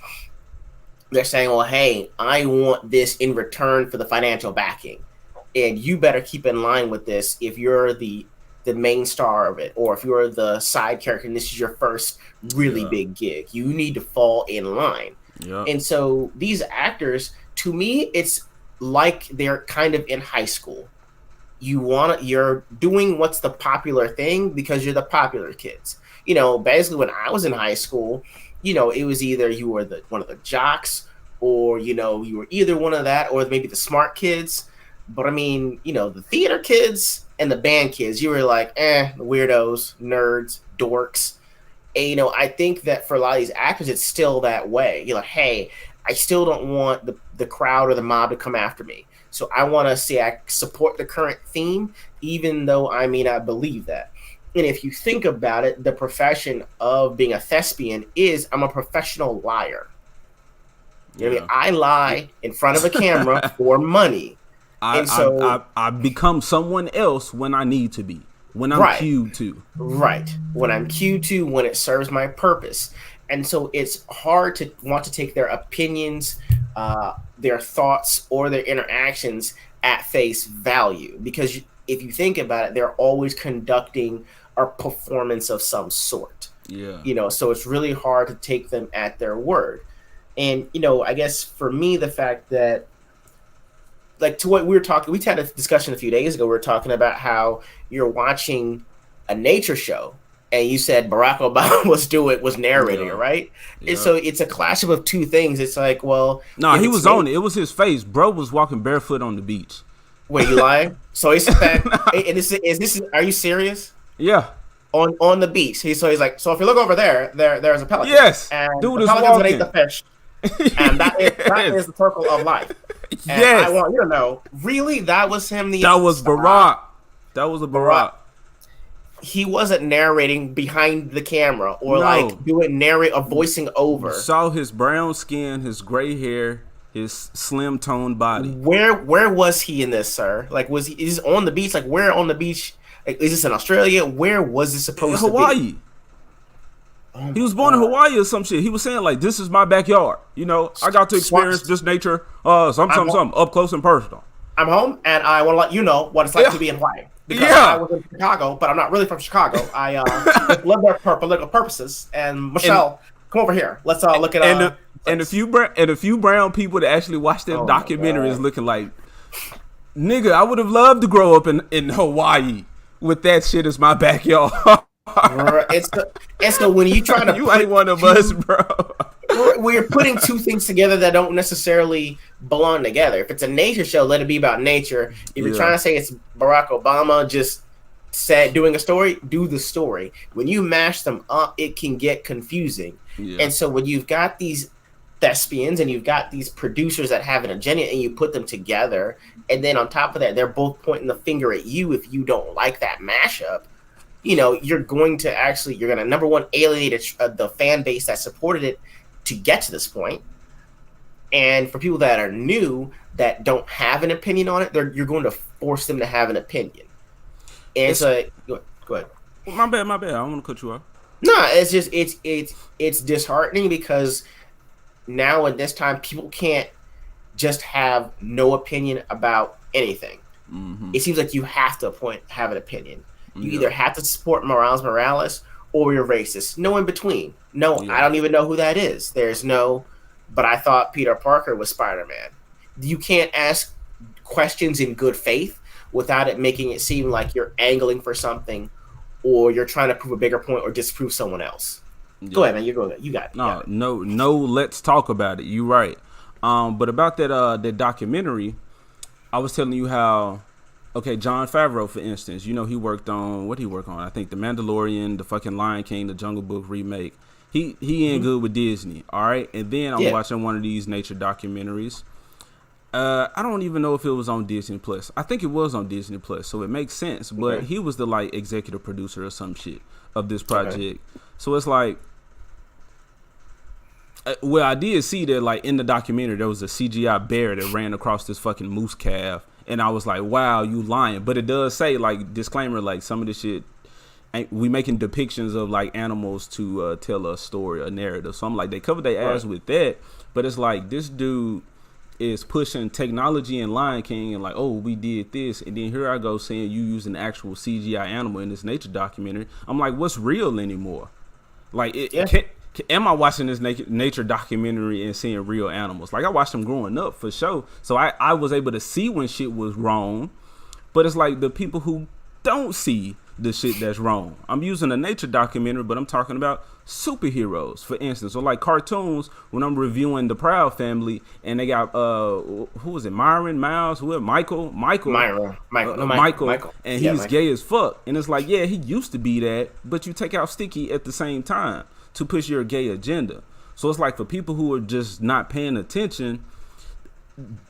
Speaker 3: they're saying, well, hey, I want this in return for the financial backing. And you better keep in line with this if you're the main star of it, or if you're the side character and this is your first really big gig. You need to fall in line. Yeah. And so these actors, to me, it's like they're kind of in high school. You're doing what's the popular thing because you're the popular kids. Basically when I was in high school, it was either you were one of the jocks, or you were either one of that or maybe the smart kids. But I mean, the theater kids and the band kids, you were like, weirdos, nerds, dorks. And, I think that for a lot of these actors, it's still that way. You're like, hey, I still don't want the crowd or the mob to come after me. So I want to say I support the current theme, even though I may not believe that. And if you think about it, the profession of being a thespian is I'm a professional liar. You know what I mean? I lie in front of a camera for money.
Speaker 1: I become someone else when I need to be, when I'm cued to.
Speaker 3: Right. When I'm cued to, when it serves my purpose. And so it's hard to want to take their opinions, their thoughts, or their interactions at face value. Because if you think about it, they're always conducting a performance of some sort. Yeah. So it's really hard to take them at their word. And, I guess for me, the fact that, like, to what we had a discussion a few days ago, we were talking about how you're watching a nature show. And you said Barack Obama was narrating it, right? Yeah. And so it's a clash of two things. It's like, well,
Speaker 1: no, he was on it. It was his face. Bro was walking barefoot on the beach.
Speaker 3: Wait, you lying? So he said that. And this are you serious?
Speaker 1: Yeah.
Speaker 3: On the beach. He's like, so if you look over there's a pelican.
Speaker 1: Yes.
Speaker 3: And
Speaker 1: dude
Speaker 3: the pelican's gonna eat the fish. And that is the circle of life. And yes. I want you to know, really, that was him.
Speaker 1: That was Barack. That was a Barack.
Speaker 3: He wasn't narrating behind the camera or voicing over.
Speaker 1: You saw his brown skin, his gray hair, his slim toned body.
Speaker 3: Where was he in this, sir? Like, is he on the beach? Like, where on the beach? Like, is this in Australia? Where was this supposed to be?
Speaker 1: Hawaii. Oh, he was born in Hawaii or some shit. He was saying like, this is my backyard. I got to experience this nature, something up close and personal.
Speaker 3: I'm home and I want to let you know what it's like to be in Hawaii. Because I was in Chicago, but I'm not really from Chicago. I live there for political purposes. And Michelle, come over here. Let's look at
Speaker 1: and a few brown people that actually watched that documentary is looking like, nigga, I would have loved to grow up in Hawaii with that shit as my backyard.
Speaker 3: It's the when you try to
Speaker 1: you ain't one of us, bro.
Speaker 3: We're putting two things together that don't necessarily belong together. If it's a nature show, let it be about nature. If you're trying to say it's Barack Obama just said doing a story, do the story. When you mash them up, it can get confusing. Yeah. And so when you've got these thespians and you've got these producers that have an agenda and you put them together, and then on top of that, they're both pointing the finger at you if you don't like that mashup, you're going to number one, alienate the fan base that supported it to get to this point. And for people that are new that don't have an opinion on it, you're going to force them to have an opinion. And so, go ahead.
Speaker 1: Well, my bad. I don't want to cut you off.
Speaker 3: No, it's just it's disheartening because now at this time people can't just have no opinion about anything. Mm-hmm. It seems like you have to have an opinion. You either have to support Morales, or you're racist. No in between. No,
Speaker 1: Yeah.
Speaker 3: I don't even know who that is. There's no, but I thought Peter Parker was Spider-Man. You can't ask questions in good faith without it making it seem like you're angling for something or you're trying to prove a bigger point or disprove someone else.
Speaker 1: Yeah.
Speaker 3: Go ahead, man. You go. You got it.
Speaker 1: No. Let's talk about it. You right. But about that documentary, I was telling you how. Okay, Jon Favreau, for instance, you know he worked on what he worked on. I think The Mandalorian, the fucking Lion King, the Jungle Book remake. He ain't good with Disney. All right, and then I'm watching one of these nature documentaries. I don't even know if it was on Disney Plus. I think it was on Disney Plus, so it makes sense. But he was the like executive producer or some shit of this project. Okay. So it's like, well, I did see that like in the documentary there was a CGI bear that ran across this fucking moose calf, and I was like, wow, you lying. But it does say like disclaimer, like some of this shit. We making depictions of like animals to tell a story, a narrative. So I'm like, they covered their ass with that, but it's like this dude is pushing technology in Lion King and like, oh, we did this, and then here I go saying you using actual CGI animal in this nature documentary. I'm like, what's real anymore? Like, am I watching this nature documentary and seeing real animals? Like, I watched them growing up for sure, so I was able to see when shit was wrong, but it's like the people who don't see the shit that's wrong. I'm using a nature documentary, but I'm talking about superheroes, for instance, or like cartoons. When I'm reviewing the Proud Family, and they got who was it, Miles, Michael, and he's gay as fuck, and it's like, yeah, he used to be that, but you take out Sticky at the same time to push your gay agenda. So it's like for people who are just not paying attention,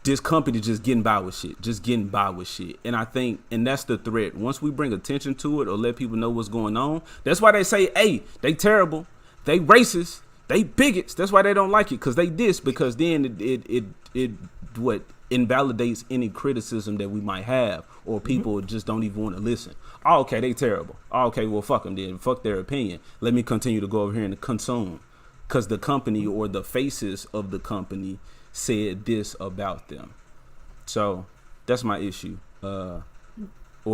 Speaker 1: this company just getting by with shit. And I think, and that's the threat. Once we bring attention to it or let people know what's going on, that's why they say, hey, they terrible, they racist, they bigots. That's why they don't like it, because they diss, because then it what invalidates any criticism that we might have, or people just don't even want to listen. Oh, okay, they terrible. Oh, okay, well, fuck them then. Fuck their opinion. Let me continue to go over here and consume, because the company or the faces of the company said this about them. So that's my issue, or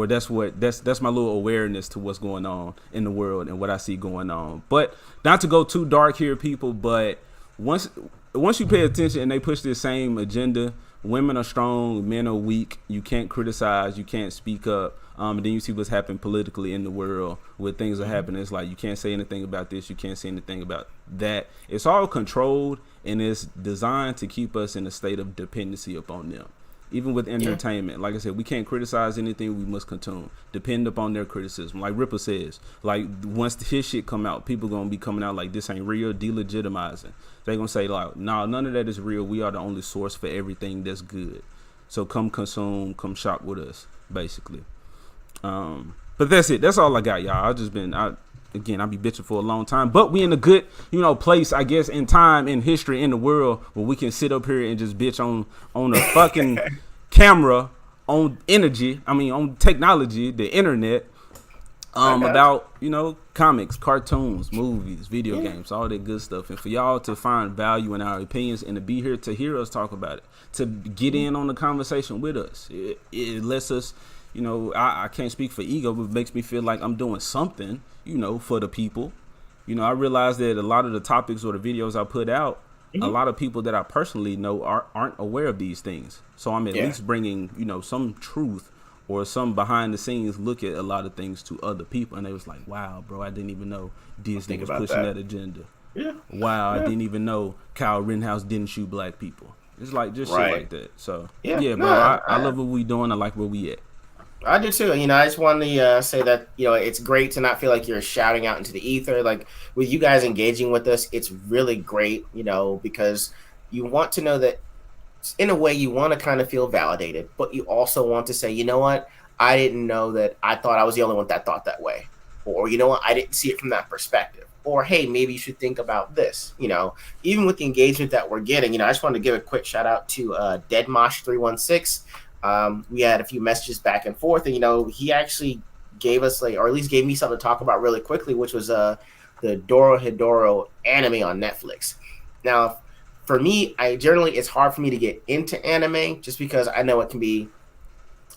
Speaker 1: that's my little awareness to what's going on in the world and what I see going on. But not to go too dark here, people, but once you pay attention and they push this same agenda, women are strong, men are weak, you can't criticize, you can't speak up, and then you see what's happening politically in the world where things are happening. It's like you can't say anything about this, you can't say anything about that. It's all controlled, and it's designed to keep us in a state of dependency upon them. Even with entertainment, like I said, we can't criticize anything, we must depend upon their criticism. Like Ripper says, like once his shit come out, people gonna be coming out like this ain't real, delegitimizing. They gonna say like, nah, none of that is real, we are the only source for everything that's good. So come consume, come shop with us, basically. But that's it. That's all I got, y'all. I'll be bitching for a long time, but we in a good, place, I guess, in time, in history, in the world, where we can sit up here and just bitch on a fucking camera, on on technology, the internet, about, comics, cartoons, movies, video games, all that good stuff. And for y'all to find value in our opinions and to be here to hear us talk about it, to get in on the conversation with us, it lets us, I can't speak for ego, but it makes me feel like I'm doing something, for the people. I realize that a lot of the topics or the videos I put out, a lot of people that I personally know aren't aware of these things. So I'm at least bringing, some truth or some behind the scenes look at a lot of things to other people. And they was like, wow, bro, I didn't even know Disney was pushing that agenda. Yeah. Wow, I didn't even know Kyle Rittenhouse didn't shoot black people. It's like just shit like that. So, bro, I love what we doing. I like where we at.
Speaker 3: I do too. I just wanted to say that, it's great to not feel like you're shouting out into the ether. Like with you guys engaging with us, it's really great, because you want to know that in a way you want to kind of feel validated, but you also want to say, you know what? I didn't know that. I thought I was the only one that thought that way. Or, you know what? I didn't see it from that perspective. Or, hey, maybe you should think about this. Even with the engagement that we're getting, I just wanted to give a quick shout out to Deadmosh316. We had a few messages back and forth, and he actually gave us or at least gave me something to talk about really quickly, which was the Dorohedoro anime on Netflix. Now, for me, it's hard for me to get into anime just because I know it can be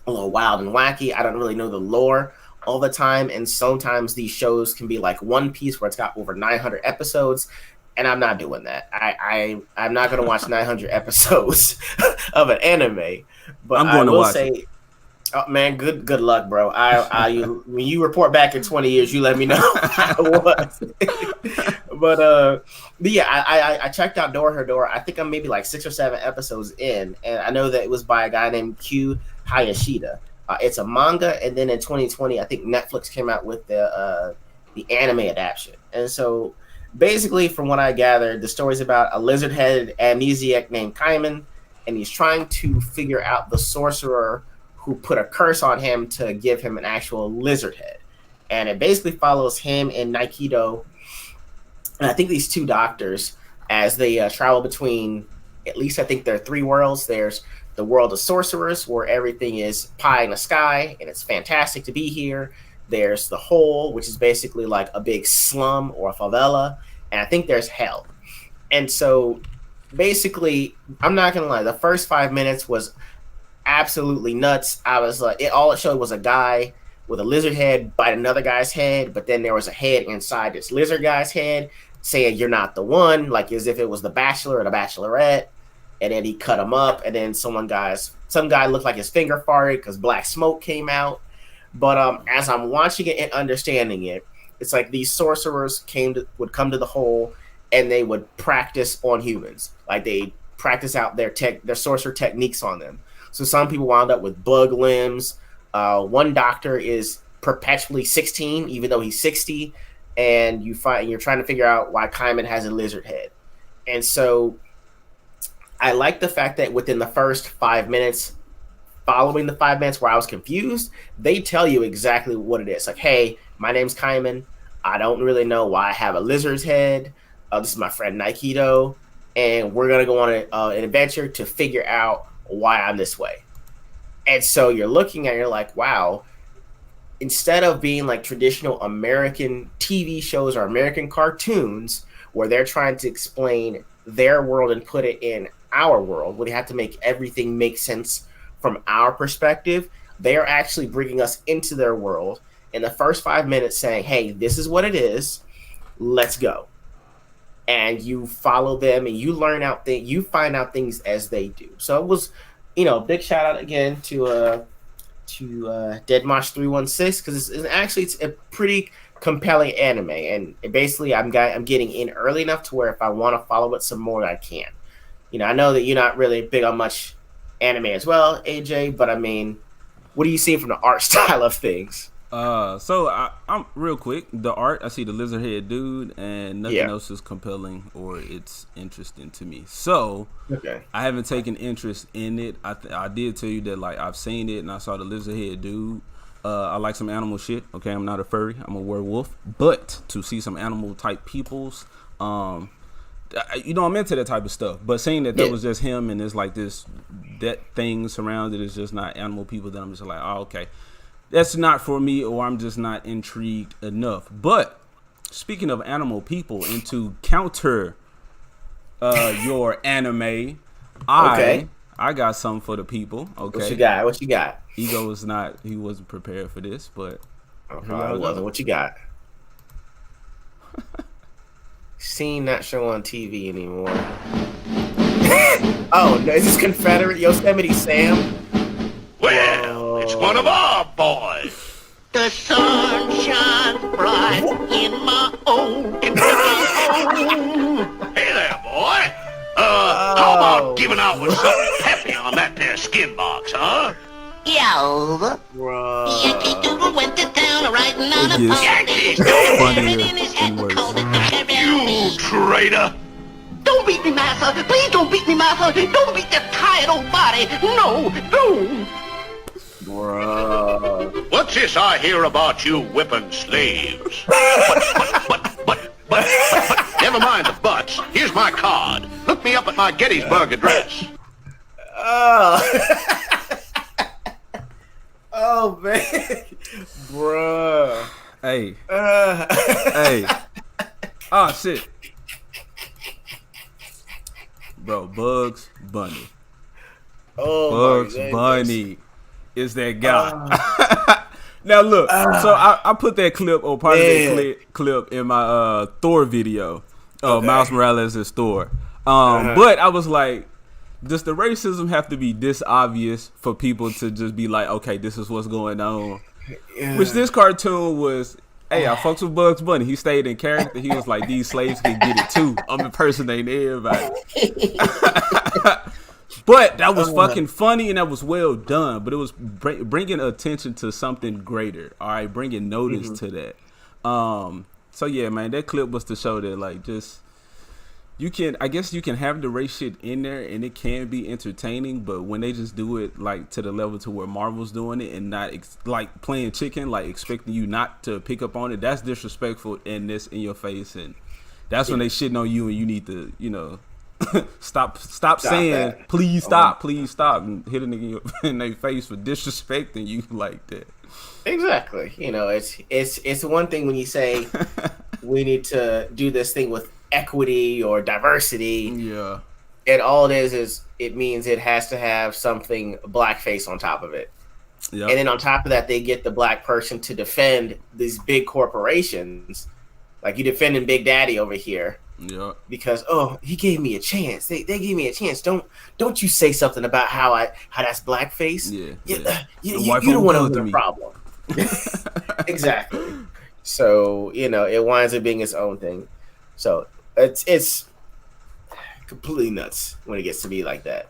Speaker 3: a little wild and wacky. I don't really know the lore, all the time, and sometimes these shows can be like One Piece where it's got over 900 episodes, and I'm not doing that. I'm not gonna watch 900 episodes of an anime, but
Speaker 1: I'm
Speaker 3: I
Speaker 1: going to
Speaker 3: will
Speaker 1: watch
Speaker 3: say,
Speaker 1: it.
Speaker 3: oh, man, good luck, bro. When you report back in 20 years, you let me know how it was. But yeah, I checked out Door. I think I'm maybe like 6 or 7 episodes in, and I know that it was by a guy named Q Hayashida. It's a manga, and then in 2020, I think Netflix came out with the anime adaptation. And so, basically, from what I gathered, the story's about a lizard-headed amnesiac named Kaiman, and he's trying to figure out the sorcerer who put a curse on him to give him an actual lizard head. And it basically follows him and Nikito, and I think these two doctors, as they travel between, at least I think there are 3 worlds. There's the world of sorcerers, where everything is pie in the sky, and it's fantastic to be here. There's the hole, which is basically like a big slum or a favela. And I think there's hell. And so basically, I'm not going to lie, the first 5 minutes was absolutely nuts. I was like, all it showed was a guy with a lizard head bite another guy's head, but then there was a head inside this lizard guy's head saying you're not the one, like as if it was the Bachelor or the Bachelorette. And then he cut him up, and then some guy looked like his finger farted because black smoke came out. But as I'm watching it and understanding it, it's like these sorcerers would come to the hole, and they would practice on humans, like they practice out their sorcerer techniques on them. So some people wound up with bug limbs. One doctor is perpetually 16, even though he's 60, and you're trying to figure out why Kaiman has a lizard head. And so I like the fact that within the first 5 minutes, following the 5 minutes where I was confused, they tell you exactly what it is. Like, hey, my name's Kaiman. I don't really know why I have a lizard's head. This is my friend Nikito, and we're gonna go on an adventure to figure out why I'm this way. And so you're looking at it, you're like, wow, instead of being like traditional American TV shows or American cartoons where they're trying to explain their world and put it in our world, where they have to make everything make sense from our perspective, they are actually bringing us into their world in the first 5 minutes saying, hey, this is what it is, let's go. And you follow them and you you find out things as they do. So it was, big shout out again to Deadmosh 316, because it's a pretty compelling anime, and basically I'm getting in early enough to where if I want to follow it some more, I can. I know that you're not really big on much anime as well, AJ, but I mean, what do you see from the art style of things?
Speaker 1: So I'm real quick. The art, I see the lizard head dude, and nothing else is compelling or it's interesting to me. So
Speaker 3: okay,
Speaker 1: I haven't taken interest in it. I did tell you that like I've seen it and I saw the lizard head dude. I like some animal shit. Okay, I'm not a furry. I'm a werewolf. But to see some animal type peoples, I'm into that type of stuff. But seeing that was just him and there's like that thing surrounded is just not animal people, then I'm just like, oh, okay. That's not for me, or I'm just not intrigued enough. But speaking of animal people, and to counter your anime, I got something for the people. Okay,
Speaker 3: What you got?
Speaker 1: Ego was not. He wasn't prepared for this, but
Speaker 3: I wasn't. What you got? Seen that show on TV anymore. Oh no! Is this Confederate Yosemite Sam?
Speaker 4: Well, it's one of our boys. The sun shines bright in my own Kentucky home. Hey there, boy. How about giving out with something happy on that there skin box, huh?
Speaker 5: Yo.
Speaker 3: Bro.
Speaker 5: Yankee Doodle went to town riding on a pony.
Speaker 4: Yankees,
Speaker 5: Carried in his hat and called it the
Speaker 4: you traitor.
Speaker 5: Don't beat me, master. Please don't beat me, master. Don't beat that tired old body. No, no.
Speaker 3: Bro.
Speaker 4: What's this I hear about you whipping slaves? But, never mind the buts. Here's my card. Look me up at my Gettysburg address.
Speaker 3: Oh. Oh, man. Bruh.
Speaker 1: Hey. Hey. Oh, shit. Bro, Bugs Bunny.
Speaker 3: Oh,
Speaker 1: Bugs Bunny is that guy. Now look, so I put that clip or part of that clip in my Thor video. Miles Morales is Thor. But I was like, does the racism have to be this obvious for people to just be like, okay, this is what's going on? Yeah. Which this cartoon was. Hey, I fucks with Bugs Bunny. He stayed in character. He was like, these slaves can get it too. I'm impersonating everybody. But that was fucking funny and that was well done. But it was bringing attention to something greater. All right, bringing notice to that. So yeah, man, that clip was to show that like just I guess you can have the race shit in there and it can be entertaining, but when they just do it like to the level to where Marvel's doing it and not like playing chicken, like expecting you not to pick up on it, that's disrespectful and this in your face, and that's when they shitting on you and you need to, you know, stop saying that. please stop, and hit a nigga in their face for disrespecting you like that.
Speaker 3: Exactly. You know, it's one thing when you say we need to do this thing with equity or diversity.
Speaker 1: Yeah.
Speaker 3: And all it is it means it has to have something blackface on top of it. Yep. And then on top of that, they get the black person to defend these big corporations. Like you defending Big Daddy over here.
Speaker 1: Yeah.
Speaker 3: Because he gave me a chance. They gave me a chance. Don't you say something about how that's blackface?
Speaker 1: Yeah.
Speaker 3: You don't want to have a problem. Exactly. So, you know, it winds up being its own thing. So it's completely nuts when it gets to be like that.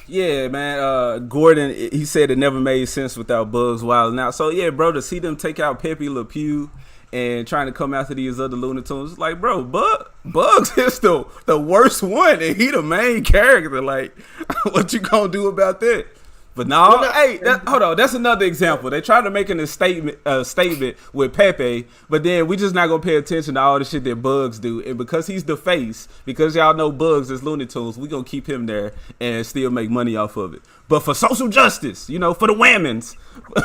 Speaker 1: Yeah, man. Gordon, he said it never made sense without Bugs Wild. Now, so yeah, bro, to see them take out Pepe Le Pew and trying to come after these other Looney Tunes, like, bro, Bugs is the worst one, and he the main character. Like, what you gonna do about that? But hold on, that's another example. They try to make a statement with Pepe, but then we just not gonna pay attention to all the shit that Bugs do. And because he's the face, because y'all know Bugs is Looney Tunes, we gonna keep him there and still make money off of it. But for social justice, you know, for the women's,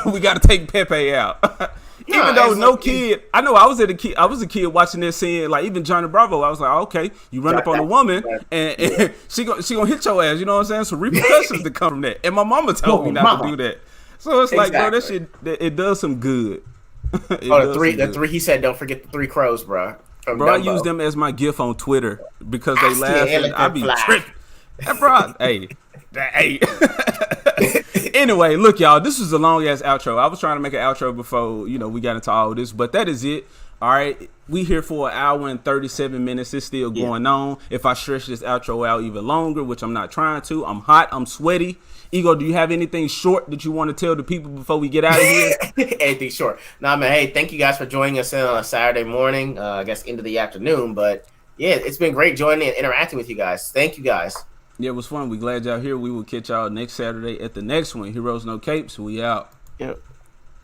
Speaker 1: we gotta take Pepe out. Even though no kid, I know I was a kid watching this scene, like even Johnny Bravo, I was like, okay, you run up on a woman and she gonna hit your ass, you know what I'm saying? So repercussions to come from that. And my mama told me not to do that. So it's like, bro, that shit, it does some good.
Speaker 3: The three, he said, don't forget the 3 crows, bro.
Speaker 1: Bro, I use them as my gif on Twitter because they laugh and I be tripping. Bro, hey. Anyway, look, y'all, this was a long ass outro. I was trying to make an outro before, you know, we got into all this, but that is it. All right, we here for 1 hour and 37 minutes. It's still going on. If I stretch this outro out even longer, which I'm not trying to, I'm hot, I'm sweaty. Ego, do you have anything short that you want to tell the people before we get out of here?
Speaker 3: Anything short? Nah, man. Hey, thank you guys for joining us on a Saturday morning. I guess into the afternoon, but yeah, it's been great joining and interacting with you guys. Thank you guys.
Speaker 1: Yeah, it was fun. We glad y'all here. We will catch y'all next Saturday at the next one. Heroes No Capes. We out.
Speaker 3: Yep.